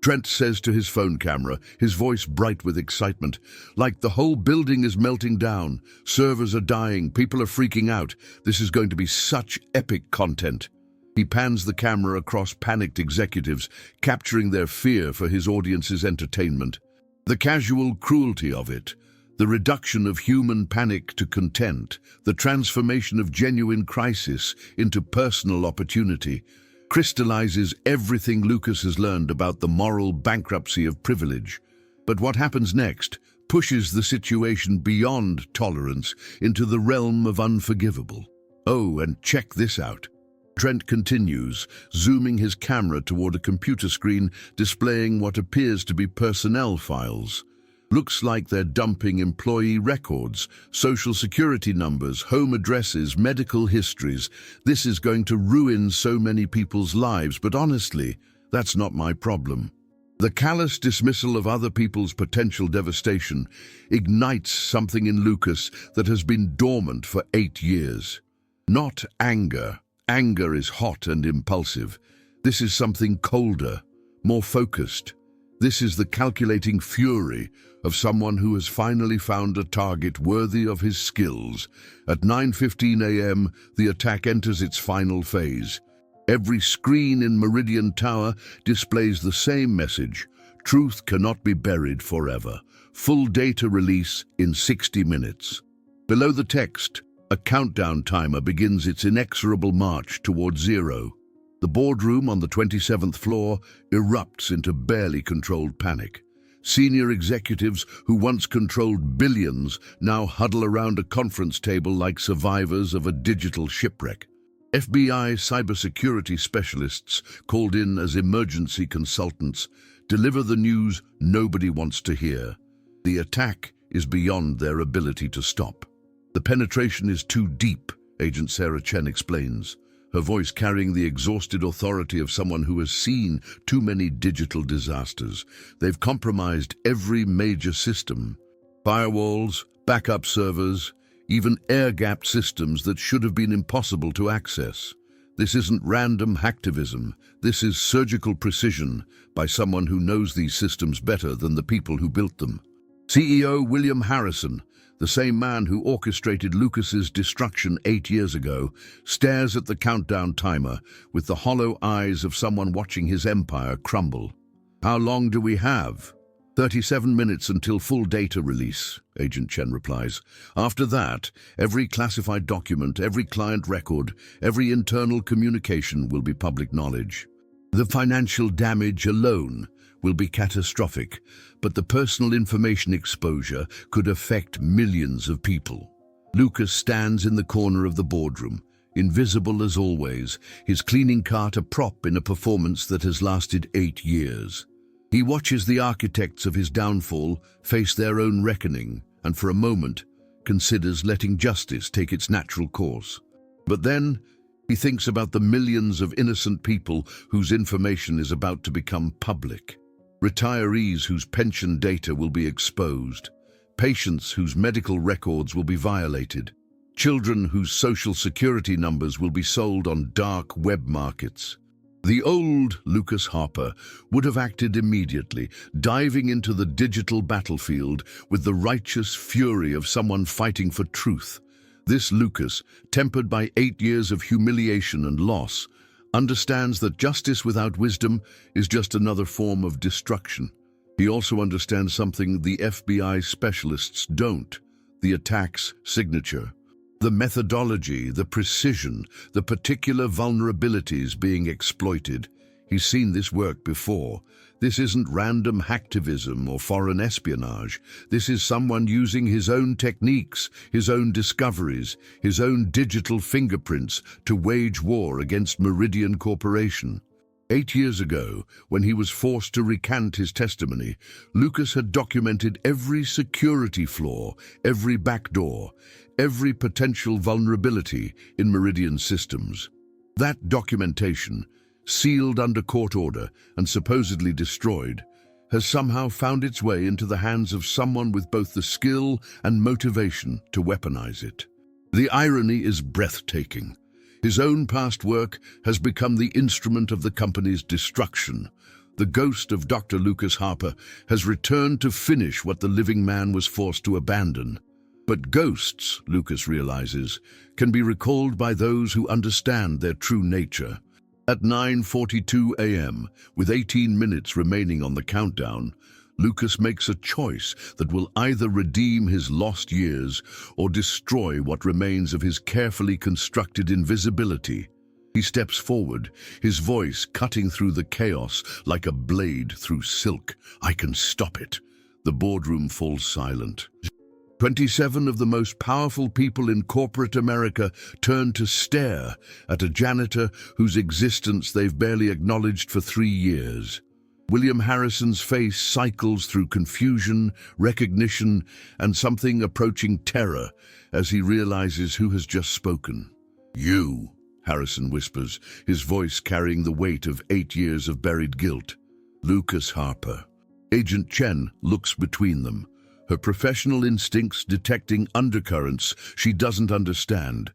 Trent says to his phone camera, his voice bright with excitement, like the whole building is melting down, servers are dying, people are freaking out. This is going to be such epic content. He pans the camera across panicked executives, capturing their fear for his audience's entertainment. The casual cruelty of it, the reduction of human panic to content, the transformation of genuine crisis into personal opportunity, crystallizes everything Lucas has learned about the moral bankruptcy of privilege. But what happens next pushes the situation beyond tolerance into the realm of unforgivable. Oh, and check this out. Trent continues, zooming his camera toward a computer screen displaying what appears to be personnel files. Looks like they're dumping employee records, social security numbers, home addresses, medical histories. This is going to ruin so many people's lives, but honestly, that's not my problem. The callous dismissal of other people's potential devastation ignites something in Lucas that has been dormant for 8 years. Not anger. Anger is hot and impulsive. This is something colder, more focused. This is the calculating fury of someone who has finally found a target worthy of his skills. At 9:15 a.m., the attack enters its final phase. Every screen in Meridian Tower displays the same message: truth cannot be buried forever. Full data release in 60 minutes. Below the text, a countdown timer begins its inexorable march towards zero. The boardroom on the 27th floor erupts into barely controlled panic. Senior executives who once controlled billions now huddle around a conference table like survivors of a digital shipwreck. FBI cybersecurity specialists, called in as emergency consultants, deliver the news nobody wants to hear. The attack is beyond their ability to stop. The penetration is too deep, Agent Sarah Chen explains, her voice carrying the exhausted authority of someone who has seen too many digital disasters. They've compromised every major system. Firewalls, backup servers, even air-gapped systems that should have been impossible to access. This isn't random hacktivism. This is surgical precision by someone who knows these systems better than the people who built them. CEO William Harrison, the same man who orchestrated Lucas's destruction 8 years ago, stares at the countdown timer with the hollow eyes of someone watching his empire crumble. How long do we have? 37 minutes until full data release, Agent Chen replies. After that, every classified document, every client record, every internal communication will be public knowledge. The financial damage alone will be catastrophic, but the personal information exposure could affect millions of people. Lucas stands in the corner of the boardroom, invisible as always, his cleaning cart a prop in a performance that has lasted 8 years. He watches the architects of his downfall face their own reckoning and for a moment considers letting justice take its natural course. But then he thinks about the millions of innocent people whose information is about to become public. Retirees whose pension data will be exposed. Patients whose medical records will be violated. Children whose social security numbers will be sold on dark web markets. The old Lucas Harper would have acted immediately, diving into the digital battlefield with the righteous fury of someone fighting for truth. This Lucas, tempered by 8 years of humiliation and loss, understands that justice without wisdom is just another form of destruction. He also understands something the FBI specialists don't: the attack's signature. The methodology, the precision, the particular vulnerabilities being exploited. He's seen this work before. This isn't random hacktivism or foreign espionage. This is someone using his own techniques, his own discoveries, his own digital fingerprints to wage war against Meridian Corporation. 8 years ago, when he was forced to recant his testimony, Lucas had documented every security flaw, every backdoor, every potential vulnerability in Meridian systems. That documentation, sealed under court order and supposedly destroyed, has somehow found its way into the hands of someone with both the skill and motivation to weaponize it. The irony is breathtaking. His own past work has become the instrument of the company's destruction. The ghost of Dr. Lucas Harper has returned to finish what the living man was forced to abandon. But ghosts, Lucas realizes, can be recalled by those who understand their true nature. At 9:42 a.m., with 18 minutes remaining on the countdown, Lucas makes a choice that will either redeem his lost years or destroy what remains of his carefully constructed invisibility. He steps forward, his voice cutting through the chaos like a blade through silk. "I can stop it." The boardroom falls silent. 27 of the most powerful people in corporate America turn to stare at a janitor whose existence they've barely acknowledged for 3 years. William Harrison's face cycles through confusion, recognition, and something approaching terror as he realizes who has just spoken. "You," Harrison whispers, his voice carrying the weight of 8 years of buried guilt. "Lucas Harper." Agent Chen looks between them, her professional instincts detecting undercurrents she doesn't understand.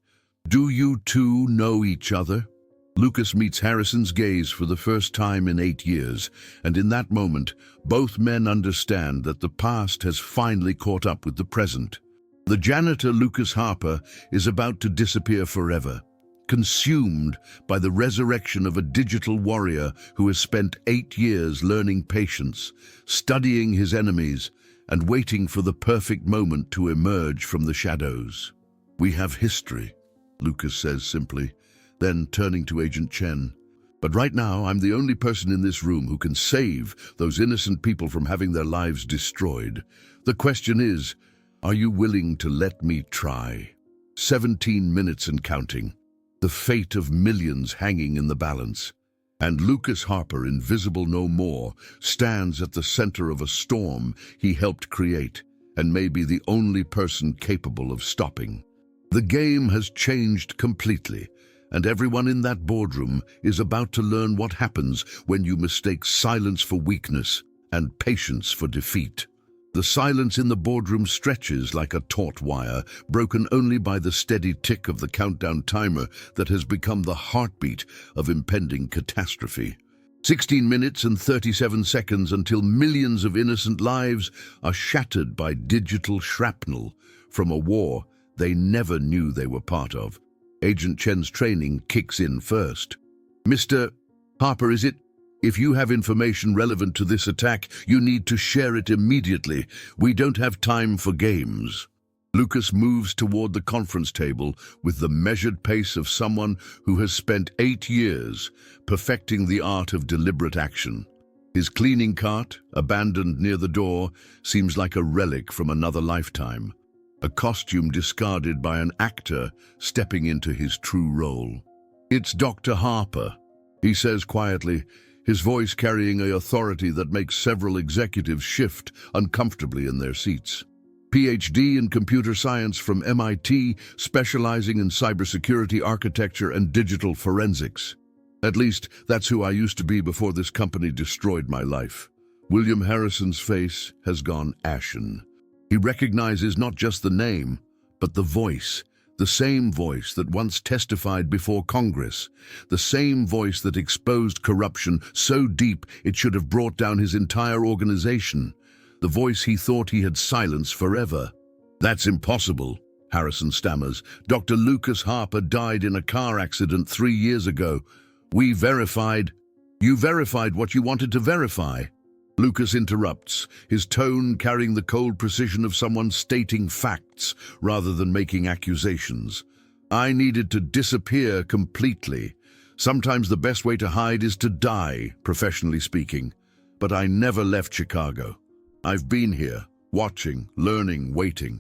"Do you two know each other?" Lucas meets Harrison's gaze for the first time in 8 years, and in that moment, both men understand that the past has finally caught up with the present. The janitor, Lucas Harper, is about to disappear forever, consumed by the resurrection of a digital warrior who has spent 8 years learning patience, studying his enemies, and waiting for the perfect moment to emerge from the shadows. "We have history," Lucas says simply, then turning to Agent Chen. "But right now, I'm the only person in this room who can save those innocent people from having their lives destroyed. The question is, are you willing to let me try?" 17 minutes and counting, the fate of millions hanging in the balance. And Lucas Harper, invisible no more, stands at the center of a storm he helped create, and may be the only person capable of stopping. The game has changed completely, and everyone in that boardroom is about to learn what happens when you mistake silence for weakness and patience for defeat. The silence in the boardroom stretches like a taut wire, broken only by the steady tick of the countdown timer that has become the heartbeat of impending catastrophe. 16 minutes and 37 seconds until millions of innocent lives are shattered by digital shrapnel from a war they never knew they were part of. Agent Chen's training kicks in first. "Mr. Harper, is it? If you have information relevant to this attack, you need to share it immediately. We don't have time for games." Lucas moves toward the conference table with the measured pace of someone who has spent 8 years perfecting the art of deliberate action. His cleaning cart, abandoned near the door, seems like a relic from another lifetime, a costume discarded by an actor stepping into his true role. "It's Dr. Harper," he says quietly, his voice carrying an authority that makes several executives shift uncomfortably in their seats. PhD in computer science from MIT, specializing in cybersecurity architecture and digital forensics. "At least, that's who I used to be before this company destroyed my life." William Harrison's face has gone ashen. He recognizes not just the name, but the voice. The same voice that once testified before Congress, the same voice that exposed corruption so deep it should have brought down his entire organization, the voice he thought he had silenced forever. "That's impossible," Harrison stammers. "Dr. Lucas Harper died in a car accident 3 years ago. We verified." "You verified what you wanted to verify." Lucas interrupts, his tone carrying the cold precision of someone stating facts rather than making accusations. "I needed to disappear completely. Sometimes the best way to hide is to die, professionally speaking. But I never left Chicago. I've been here, watching, learning, waiting."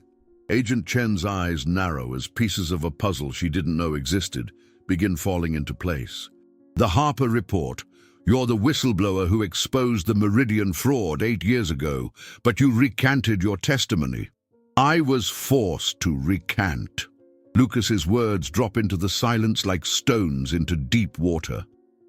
Agent Chen's eyes narrow as pieces of a puzzle she didn't know existed begin falling into place. "The Harper Report. You're the whistleblower who exposed the Meridian fraud 8 years ago, but you recanted your testimony." "I was forced to recant." Lucas's words drop into the silence like stones into deep water.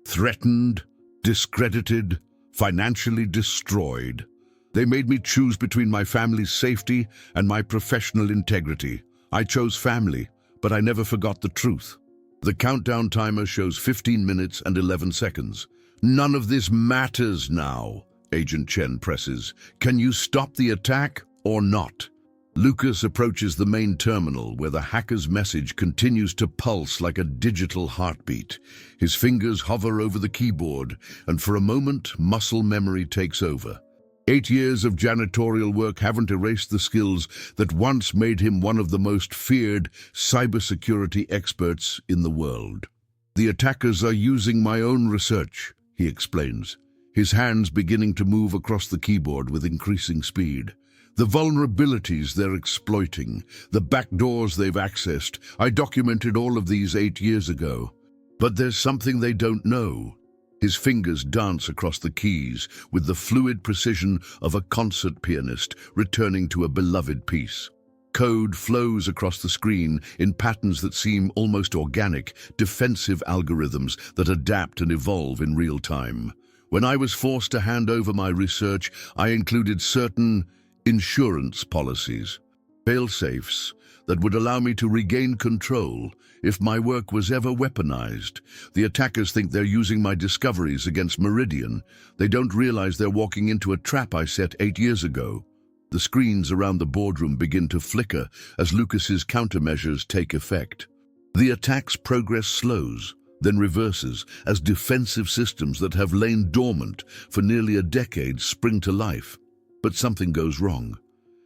"Threatened, discredited, financially destroyed. They made me choose between my family's safety and my professional integrity. I chose family, but I never forgot the truth." The countdown timer shows 15 minutes and 11 seconds. "None of this matters now," Agent Chen presses. "Can you stop the attack or not?" Lucas approaches the main terminal where the hacker's message continues to pulse like a digital heartbeat. His fingers hover over the keyboard, and for a moment, muscle memory takes over. 8 years of janitorial work haven't erased the skills that once made him one of the most feared cybersecurity experts in the world. "The attackers are using my own research," he explains, his hands beginning to move across the keyboard with increasing speed. "The vulnerabilities they're exploiting, the backdoors they've accessed, I documented all of these 8 years ago. But there's something they don't know. His fingers dance across the keys with the fluid precision of a concert pianist returning to a beloved piece. Code flows across the screen in patterns that seem almost organic, defensive algorithms that adapt and evolve in real time. When I was forced to hand over my research, I included certain insurance policies, fail-safes, that would allow me to regain control if my work was ever weaponized. The attackers think they're using my discoveries against Meridian. They don't realize they're walking into a trap I set 8 years ago. The screens around the boardroom begin to flicker as Lucas's countermeasures take effect. The attack's progress slows, then reverses as defensive systems that have lain dormant for nearly a decade spring to life. But something goes wrong.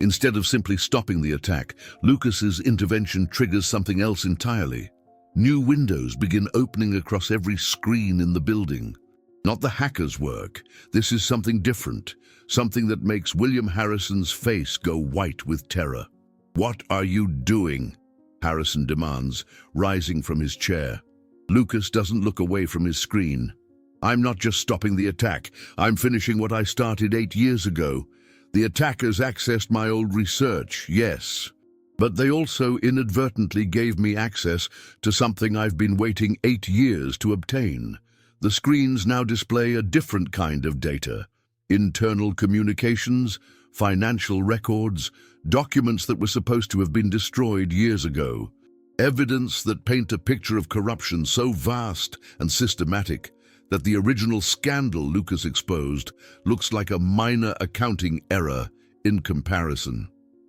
Instead of simply stopping the attack, Lucas's intervention triggers something else entirely. New windows begin opening across every screen in the building. Not the hacker's work. This is something different, something that makes William Harrison's face go white with terror. "What are you doing?" Harrison demands, rising from his chair. Lucas doesn't look away from his screen. "I'm not just stopping the attack. I'm finishing what I started 8 years ago. The attackers accessed my old research, yes, but they also inadvertently gave me access to something I've been waiting 8 years to obtain. The screens now display a different kind of data. Internal communications, financial records, documents that were supposed to have been destroyed years ago. Evidence that paint a picture of corruption so vast and systematic that the original scandal Lucas exposed looks like a minor accounting error in comparison.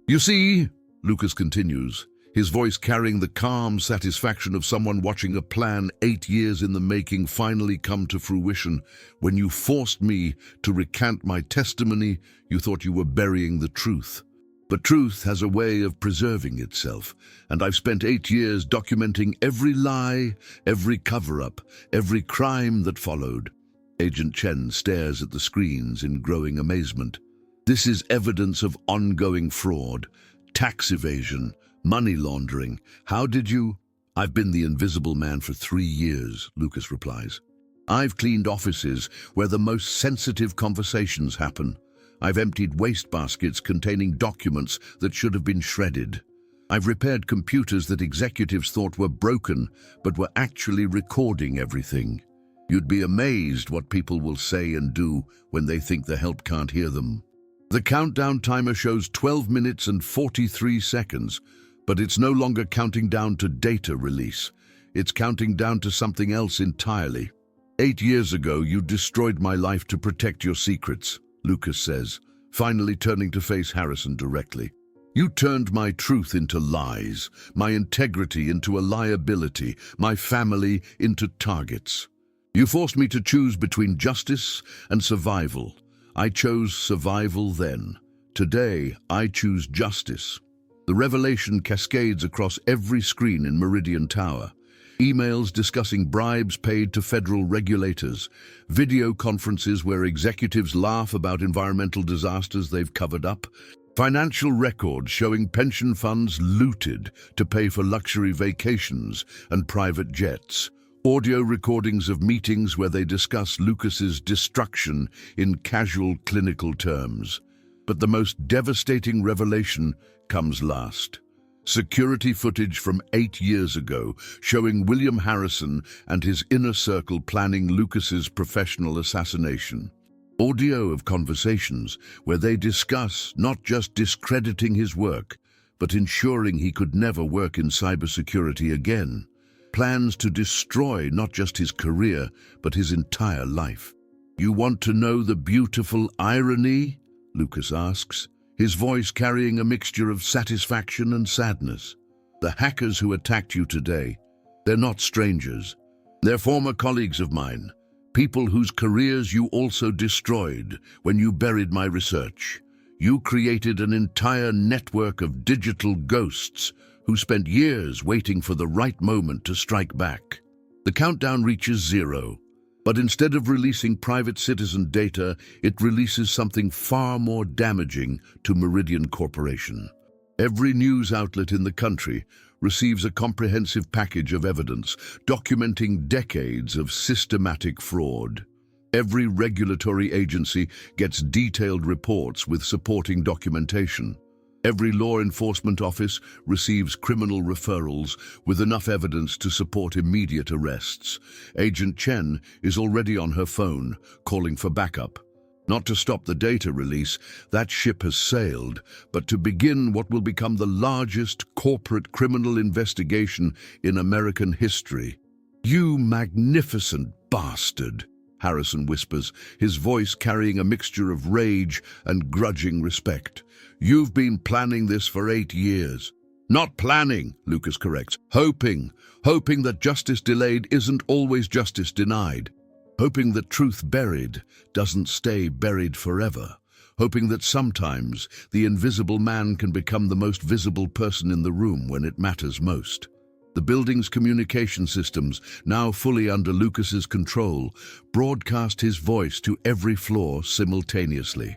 "You see," Lucas continues, his voice carrying the calm satisfaction of someone watching a plan 8 years in the making finally come to fruition. "When you forced me to recant my testimony, you thought you were burying the truth. But truth has a way of preserving itself, and I've spent 8 years documenting every lie, every cover-up, every crime that followed." Agent Chen stares at the screens in growing amazement. This is evidence of ongoing fraud, tax evasion, money laundering. "How did you—" "I've been the invisible man for 3 years, Lucas replies. "I've cleaned offices where the most sensitive conversations happen. I've emptied waste baskets containing documents that should have been shredded. I've repaired computers that executives thought were broken, but were actually recording everything. You'd be amazed what people will say and do when they think the help can't hear them." The countdown timer shows 12 minutes and 43 seconds, but it's no longer counting down to data release. It's counting down to something else entirely. 8 years ago, you destroyed my life to protect your secrets, Lucas says, finally turning to face Harrison directly. "You turned my truth into lies, my integrity into a liability, my family into targets. You forced me to choose between justice and survival. I chose survival then. Today, I choose justice." The revelation cascades across every screen in Meridian Tower. Emails discussing bribes paid to federal regulators, video conferences where executives laugh about environmental disasters they've covered up, financial records showing pension funds looted to pay for luxury vacations and private jets, audio recordings of meetings where they discuss Lucas's destruction in casual clinical terms. But the most devastating revelation comes last. Security footage from 8 years ago showing William Harrison and his inner circle planning Lucas's professional assassination. Audio of conversations where they discuss not just discrediting his work, but ensuring he could never work in cybersecurity again. Plans to destroy not just his career, but his entire life. "You want to know the beautiful irony?" Lucas asks, his voice carrying a mixture of satisfaction and sadness. "The hackers who attacked you today, they're not strangers. They're former colleagues of mine, people whose careers you also destroyed when you buried my research. You created an entire network of digital ghosts who spent years waiting for the right moment to strike back." The countdown reaches 0. But instead of releasing private citizen data, it releases something far more damaging to Meridian Corporation. Every news outlet in the country receives a comprehensive package of evidence documenting decades of systematic fraud. Every regulatory agency gets detailed reports with supporting documentation. Every law enforcement office receives criminal referrals with enough evidence to support immediate arrests. Agent Chen is already on her phone, calling for backup. Not to stop the data release, that ship has sailed, but to begin what will become the largest corporate criminal investigation in American history. "You magnificent bastard," Harrison whispers, his voice carrying a mixture of rage and grudging respect. "You've been planning this for 8 years. Not planning," Lucas corrects. Hoping that justice delayed isn't always justice denied. Hoping that truth buried doesn't stay buried forever. Hoping that sometimes the invisible man can become the most visible person in the room when it matters most. The building's communication systems, now fully under Lucas's control, broadcast his voice to every floor simultaneously.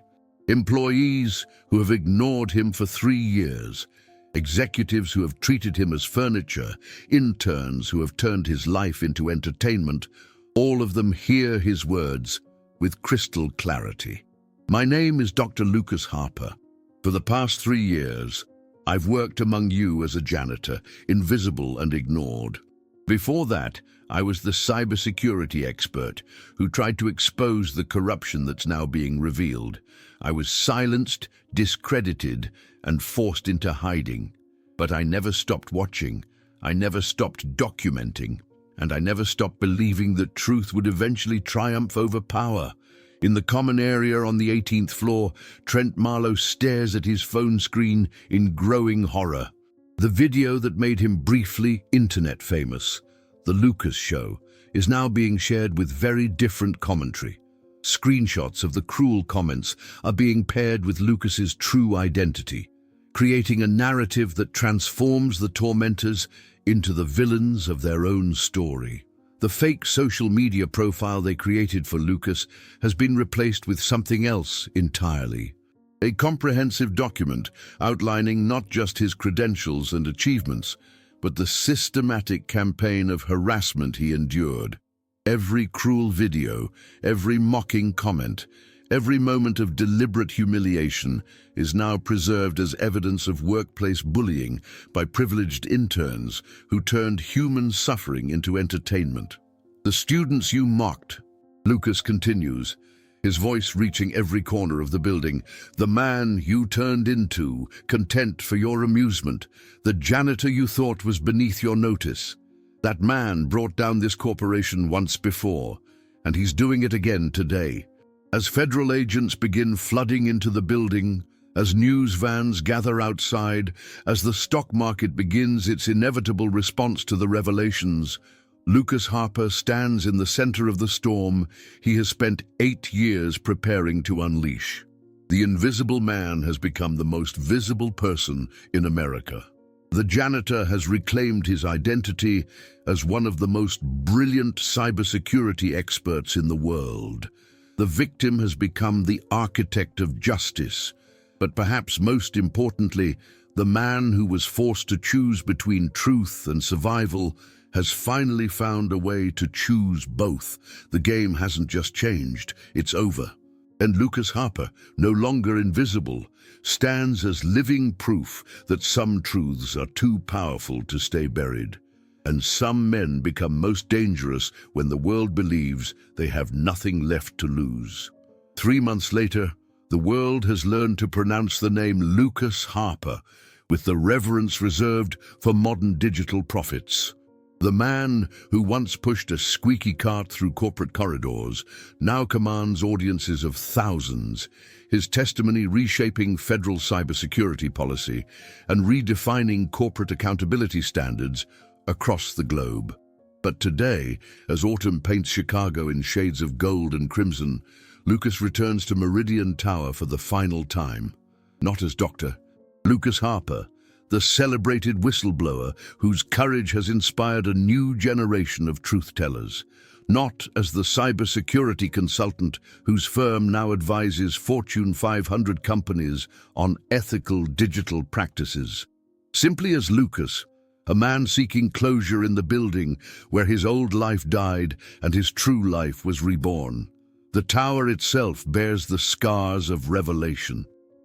Employees who have ignored him for 3 years, executives who have treated him as furniture, interns who have turned his life into entertainment, all of them hear his words with crystal clarity. "My name is Dr. Lucas Harper. For the past 3 years, I've worked among you as a janitor, invisible and ignored. Before that, I was the cybersecurity expert who tried to expose the corruption that's now being revealed. I was silenced, discredited, and forced into hiding. But I never stopped watching. I never stopped documenting. And I never stopped believing that truth would eventually triumph over power." In the common area on the 18th floor, Trent Marlowe stares at his phone screen in growing horror. The video that made him briefly internet famous, The Lucas Show, is now being shared with very different commentary. Screenshots of the cruel comments are being paired with Lucas's true identity, creating a narrative that transforms the tormentors into the villains of their own story. The fake social media profile they created for Lucas has been replaced with something else entirely. A comprehensive document outlining not just his credentials and achievements, but the systematic campaign of harassment he endured. Every cruel video, every mocking comment, every moment of deliberate humiliation is now preserved as evidence of workplace bullying by privileged interns who turned human suffering into entertainment. "The students you mocked," Lucas continues, his voice reaching every corner of the building, "the man you turned into, content for your amusement, the janitor you thought was beneath your notice. That man brought down this corporation once before, and he's doing it again today. As federal agents begin flooding into the building, as news vans gather outside, as the stock market begins its inevitable response to the revelations, Lucas Harper stands in the center of the storm he has spent 8 years preparing to unleash. The invisible man has become the most visible person in America. The janitor has reclaimed his identity as one of the most brilliant cybersecurity experts in the world. The victim has become the architect of justice, but perhaps most importantly, the man who was forced to choose between truth and survival has finally found a way to choose both. The game hasn't just changed, it's over. And Lucas Harper, no longer invisible, stands as living proof that some truths are too powerful to stay buried. And some men become most dangerous when the world believes they have nothing left to lose. 3 months later, the world has learned to pronounce the name Lucas Harper with the reverence reserved for modern digital prophets. The man who once pushed a squeaky cart through corporate corridors now commands audiences of thousands, his testimony reshaping federal cybersecurity policy and redefining corporate accountability standards across the globe. But today, as autumn paints Chicago in shades of gold and crimson, Lucas returns to Meridian Tower for the final time. Not as Dr. Lucas Harper, the celebrated whistleblower whose courage has inspired a new generation of truth-tellers. Not as the cybersecurity consultant whose firm now advises Fortune 500 companies on ethical digital practices. Simply as Lucas, a man seeking closure in the building where his old life died and his true life was reborn. The tower itself bears the scars of revelation.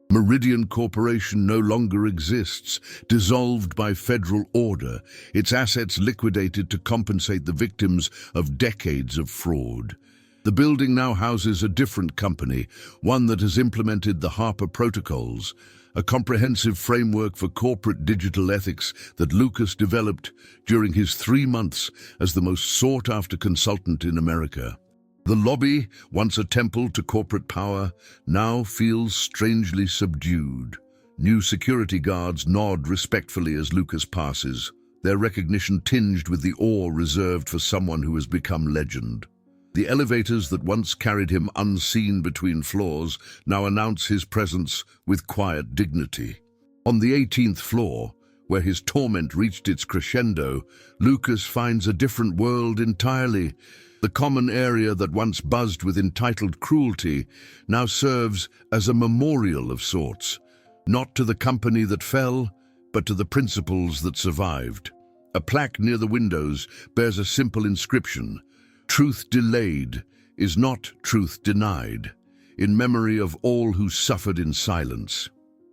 Meridian Corporation no longer exists, dissolved by federal order, its assets liquidated to compensate the victims of decades of fraud. The building now houses a different company, one that has implemented the Harper Protocols, a comprehensive framework for corporate digital ethics that Lucas developed during his 3 months as the most sought-after consultant in America. The lobby, once a temple to corporate power, now feels strangely subdued. New security guards nod respectfully as Lucas passes, their recognition tinged with the awe reserved for someone who has become legend. The elevators that once carried him unseen between floors now announce his presence with quiet dignity. On the 18th floor, where his torment reached its crescendo, Lucas finds a different world entirely. The common area that once buzzed with entitled cruelty now serves as a memorial of sorts, not to the company that fell, but to the principles that survived. A plaque near the windows bears a simple inscription: "Truth delayed is not truth denied," in memory of all who suffered in silence.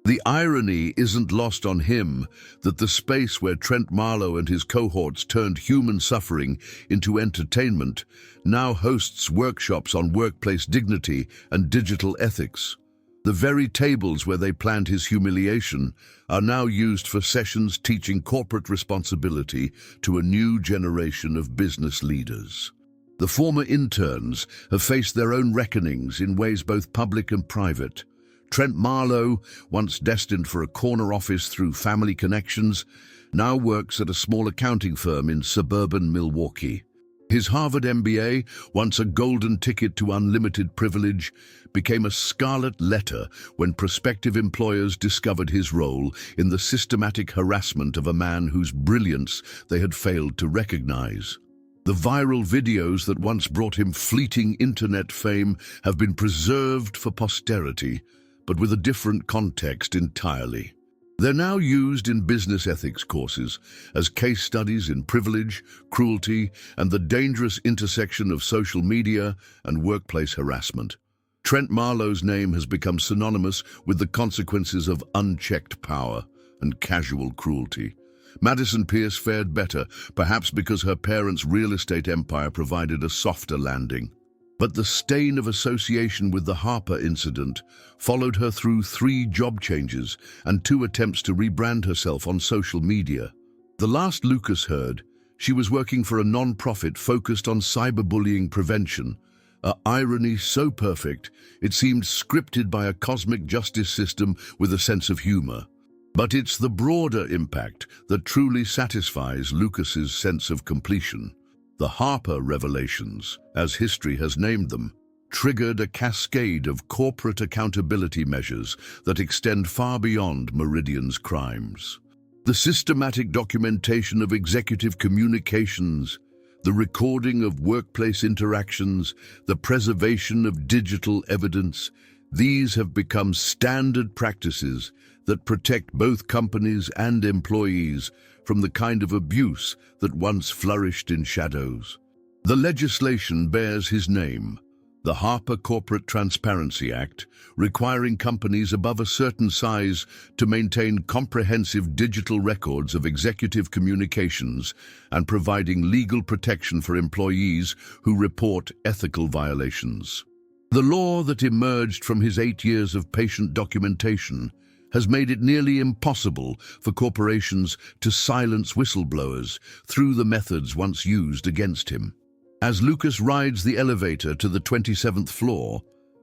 The irony isn't lost on him that the space where Trent Marlowe and his cohorts turned human suffering into entertainment now hosts workshops on workplace dignity and digital ethics. The very tables where they planned his humiliation are now used for sessions teaching corporate responsibility to a new generation of business leaders. The former interns have faced their own reckonings in ways both public and private. Trent Marlowe, once destined for a corner office through family connections, now works at a small accounting firm in suburban Milwaukee. His Harvard MBA, once a golden ticket to unlimited privilege, became a scarlet letter when prospective employers discovered his role in the systematic harassment of a man whose brilliance they had failed to recognize. The viral videos that once brought him fleeting internet fame have been preserved for posterity, but with a different context entirely. They're now used in business ethics courses as case studies in privilege, cruelty, and the dangerous intersection of social media and workplace harassment. Trent Marlowe's name has become synonymous with the consequences of unchecked power and casual cruelty. Madison Pierce fared better, perhaps because her parents' real estate empire provided a softer landing. But the stain of association with the Harper incident followed her through 3 job changes and 2 attempts to rebrand herself on social media. The last Lucas heard, she was working for a non-profit focused on cyberbullying prevention, a irony so perfect it seemed scripted by a cosmic justice system with a sense of humor. But it's the broader impact that truly satisfies Lucas's sense of completion. The Harper revelations, as history has named them, triggered a cascade of corporate accountability measures that extend far beyond Meridian's crimes. The systematic documentation of executive communications, the recording of workplace interactions, the preservation of digital evidence, these have become standard practices that protect both companies and employees from the kind of abuse that once flourished in shadows. The legislation bears his name, the Harper Corporate Transparency Act, requiring companies above a certain size to maintain comprehensive digital records of executive communications and providing legal protection for employees who report ethical violations. The law that emerged from his 8 years of patient documentation has made it nearly impossible for corporations to silence whistleblowers through the methods once used against him. As Lucas rides the elevator to the 27th floor,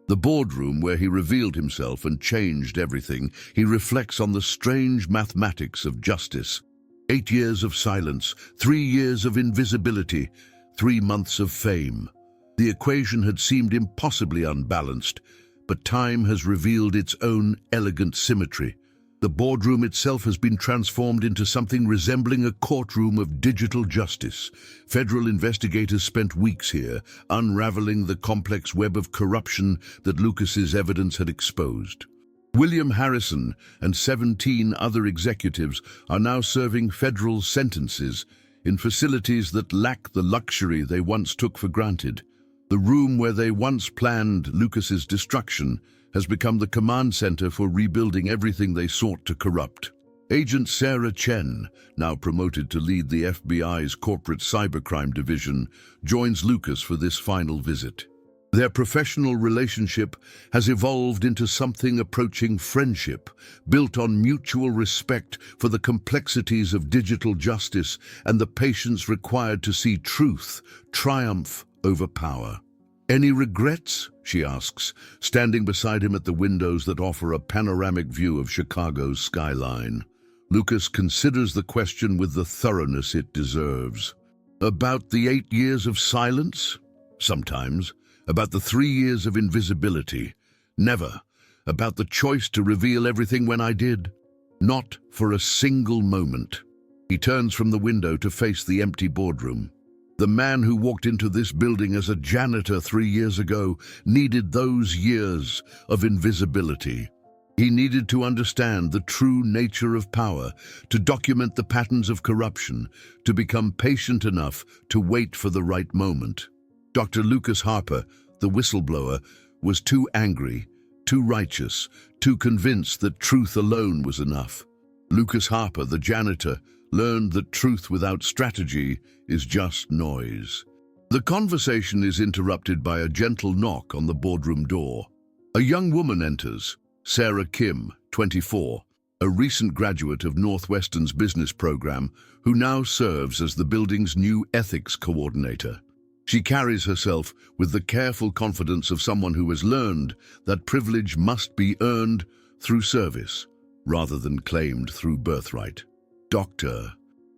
the boardroom where he revealed himself and changed everything, he reflects on the strange mathematics of justice. 8 years of silence, 3 years of invisibility, 3 months of fame. The equation had seemed impossibly unbalanced, but time has revealed its own elegant symmetry. The boardroom itself has been transformed into something resembling a courtroom of digital justice. Federal investigators spent weeks here, unraveling the complex web of corruption that Lucas's evidence had exposed. William Harrison and 17 other executives are now serving federal sentences in facilities that lack the luxury they once took for granted. The room where they once planned Lucas's destruction has become the command center for rebuilding everything they sought to corrupt. Agent Sarah Chen, now promoted to lead the FBI's corporate cybercrime division, joins Lucas for this final visit. Their professional relationship has evolved into something approaching friendship, built on mutual respect for the complexities of digital justice and the patience required to see truth triumph over power. "Any regrets?" she asks, standing beside him at the windows that offer a panoramic view of Chicago's skyline. Lucas considers the question with the thoroughness it deserves. "About the 8 years of silence? Sometimes. About the 3 years of invisibility? Never. About the choice to reveal everything when I did? Not for a single moment." He turns from the window to face the empty boardroom. The man who walked into this building as a janitor 3 years ago needed those years of invisibility. He needed to understand the true nature of power, to document the patterns of corruption, to become patient enough to wait for the right moment. Dr. Lucas Harper, the whistleblower, was too angry, too righteous, too convinced that truth alone was enough. Lucas Harper, the janitor, learned that truth without strategy is just noise. The conversation is interrupted by a gentle knock on the boardroom door. A young woman enters, Sarah Kim, 24, a recent graduate of Northwestern's business program, who now serves as the building's new ethics coordinator. She carries herself with the careful confidence of someone who has learned that privilege must be earned through service, rather than claimed through birthright. "Dr.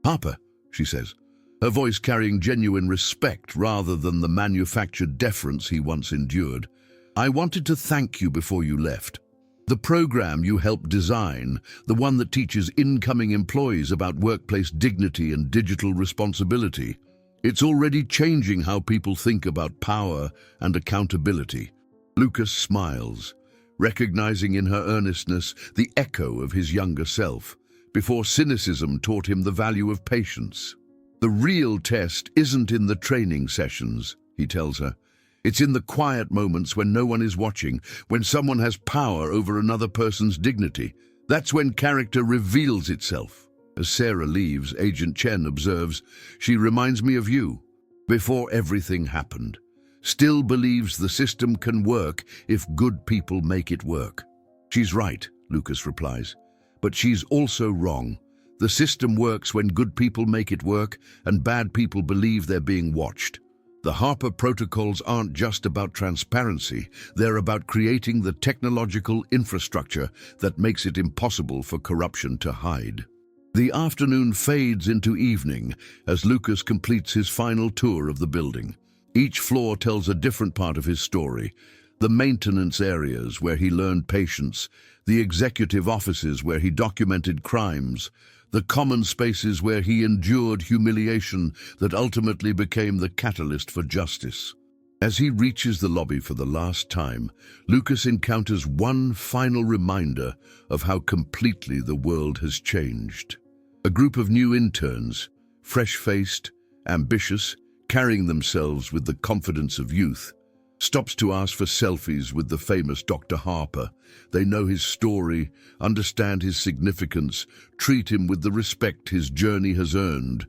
Harper," she says, her voice carrying genuine respect rather than the manufactured deference he once endured. "I wanted to thank you before you left. The program you helped design, the one that teaches incoming employees about workplace dignity and digital responsibility, it's already changing how people think about power and accountability." Lucas smiles, recognizing in her earnestness the echo of his younger self, before cynicism taught him the value of patience. "The real test isn't in the training sessions," he tells her. "It's in the quiet moments when no one is watching, when someone has power over another person's dignity. That's when character reveals itself." As Sarah leaves, Agent Chen observes, "She reminds me of you. Before everything happened. Still believes the system can work if good people make it work." "She's right," Lucas replies. "But she's also wrong. The system works when good people make it work and bad people believe they're being watched. The Harper protocols aren't just about transparency, they're about creating the technological infrastructure that makes it impossible for corruption to hide." The afternoon fades into evening as Lucas completes his final tour of the building. Each floor tells a different part of his story. The maintenance areas where he learned patience, the executive offices where he documented crimes, the common spaces where he endured humiliation that ultimately became the catalyst for justice. As he reaches the lobby for the last time, Lucas encounters one final reminder of how completely the world has changed. A group of new interns, fresh-faced, ambitious, carrying themselves with the confidence of youth, stops to ask for selfies with the famous Dr. Harper. They know his story, understand his significance, treat him with the respect his journey has earned.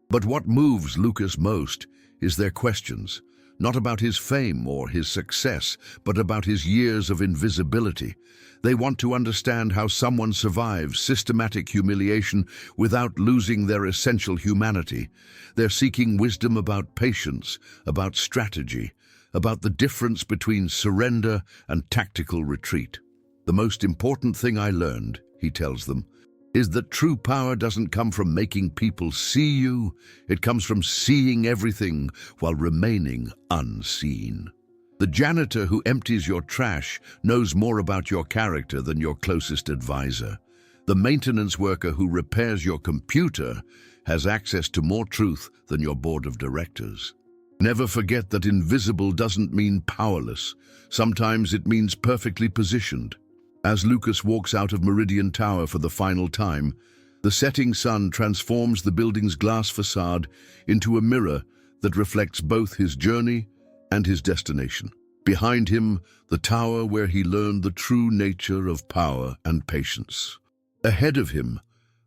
But what moves Lucas most is their questions, not about his fame or his success, but about his years of invisibility. They want to understand how someone survives systematic humiliation without losing their essential humanity. They're seeking wisdom about patience, about strategy, about the difference between surrender and tactical retreat. "The most important thing I learned," he tells them, "is that true power doesn't come from making people see you, it comes from seeing everything while remaining unseen." The janitor who empties your trash knows more about your character than your closest advisor. The maintenance worker who repairs your computer has access to more truth than your board of directors. Never forget that invisible doesn't mean powerless. Sometimes it means perfectly positioned. As Lucas walks out of Meridian Tower for the final time, the setting sun transforms the building's glass facade into a mirror that reflects both his journey and his destination. Behind him, the tower where he learned the true nature of power and patience. Ahead of him,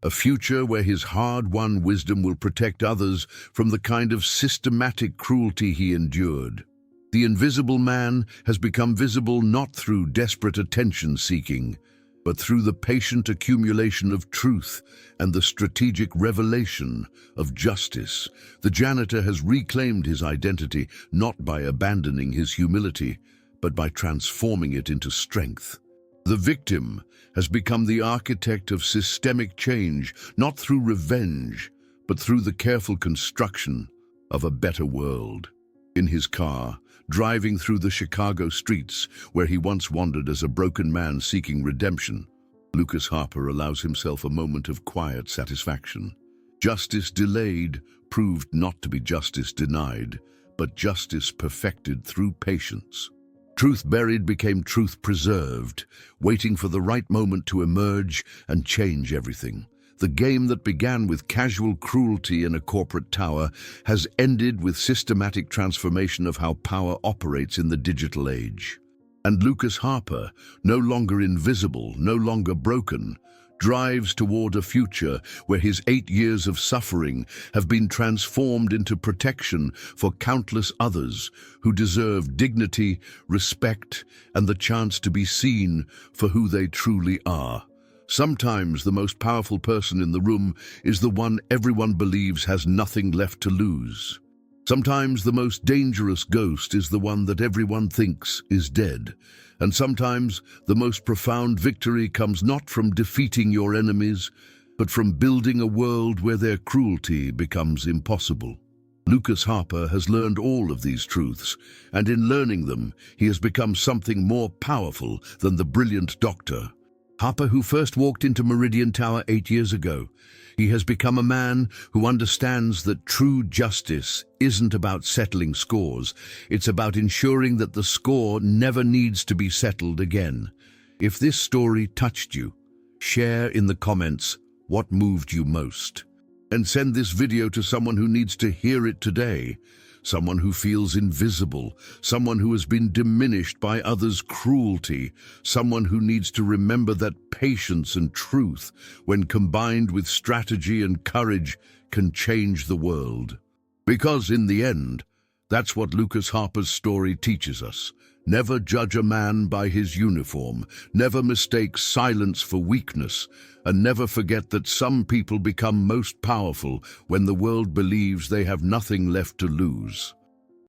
a future where his hard-won wisdom will protect others from the kind of systematic cruelty he endured. The Invisible Man has become visible not through desperate attention-seeking, but through the patient accumulation of truth and the strategic revelation of justice. The janitor has reclaimed his identity not by abandoning his humility, but by transforming it into strength. The victim has become the architect of systemic change, not through revenge, but through the careful construction of a better world. In his car, driving through the Chicago streets where he once wandered as a broken man seeking redemption, Lucas Harper allows himself a moment of quiet satisfaction. Justice delayed proved not to be justice denied, but justice perfected through patience. Truth buried became truth preserved, waiting for the right moment to emerge and change everything. The game that began with casual cruelty in a corporate tower has ended with systematic transformation of how power operates in the digital age. And Lucas Harper, no longer invisible, no longer broken, drives toward a future where his 8 years of suffering have been transformed into protection for countless others who deserve dignity, respect, and the chance to be seen for who they truly are. Sometimes the most powerful person in the room is the one everyone believes has nothing left to lose. Sometimes the most dangerous ghost is the one that everyone thinks is dead. And sometimes the most profound victory comes not from defeating your enemies, but from building a world where their cruelty becomes impossible. Lucas Harper has learned all of these truths, and in learning them, he has become something more powerful than the brilliant doctor. Harper, who first walked into Meridian Tower 8 years ago, he has become a man who understands that true justice isn't about settling scores. It's about ensuring that the score never needs to be settled again. If this story touched you, share in the comments what moved you most. And send this video to someone who needs to hear it today. Someone who feels invisible, someone who has been diminished by others' cruelty, someone who needs to remember that patience and truth, when combined with strategy and courage, can change the world. Because in the end, that's what Lucas Harper's story teaches us. Never judge a man by his uniform, never mistake silence for weakness, and never forget that some people become most powerful when the world believes they have nothing left to lose.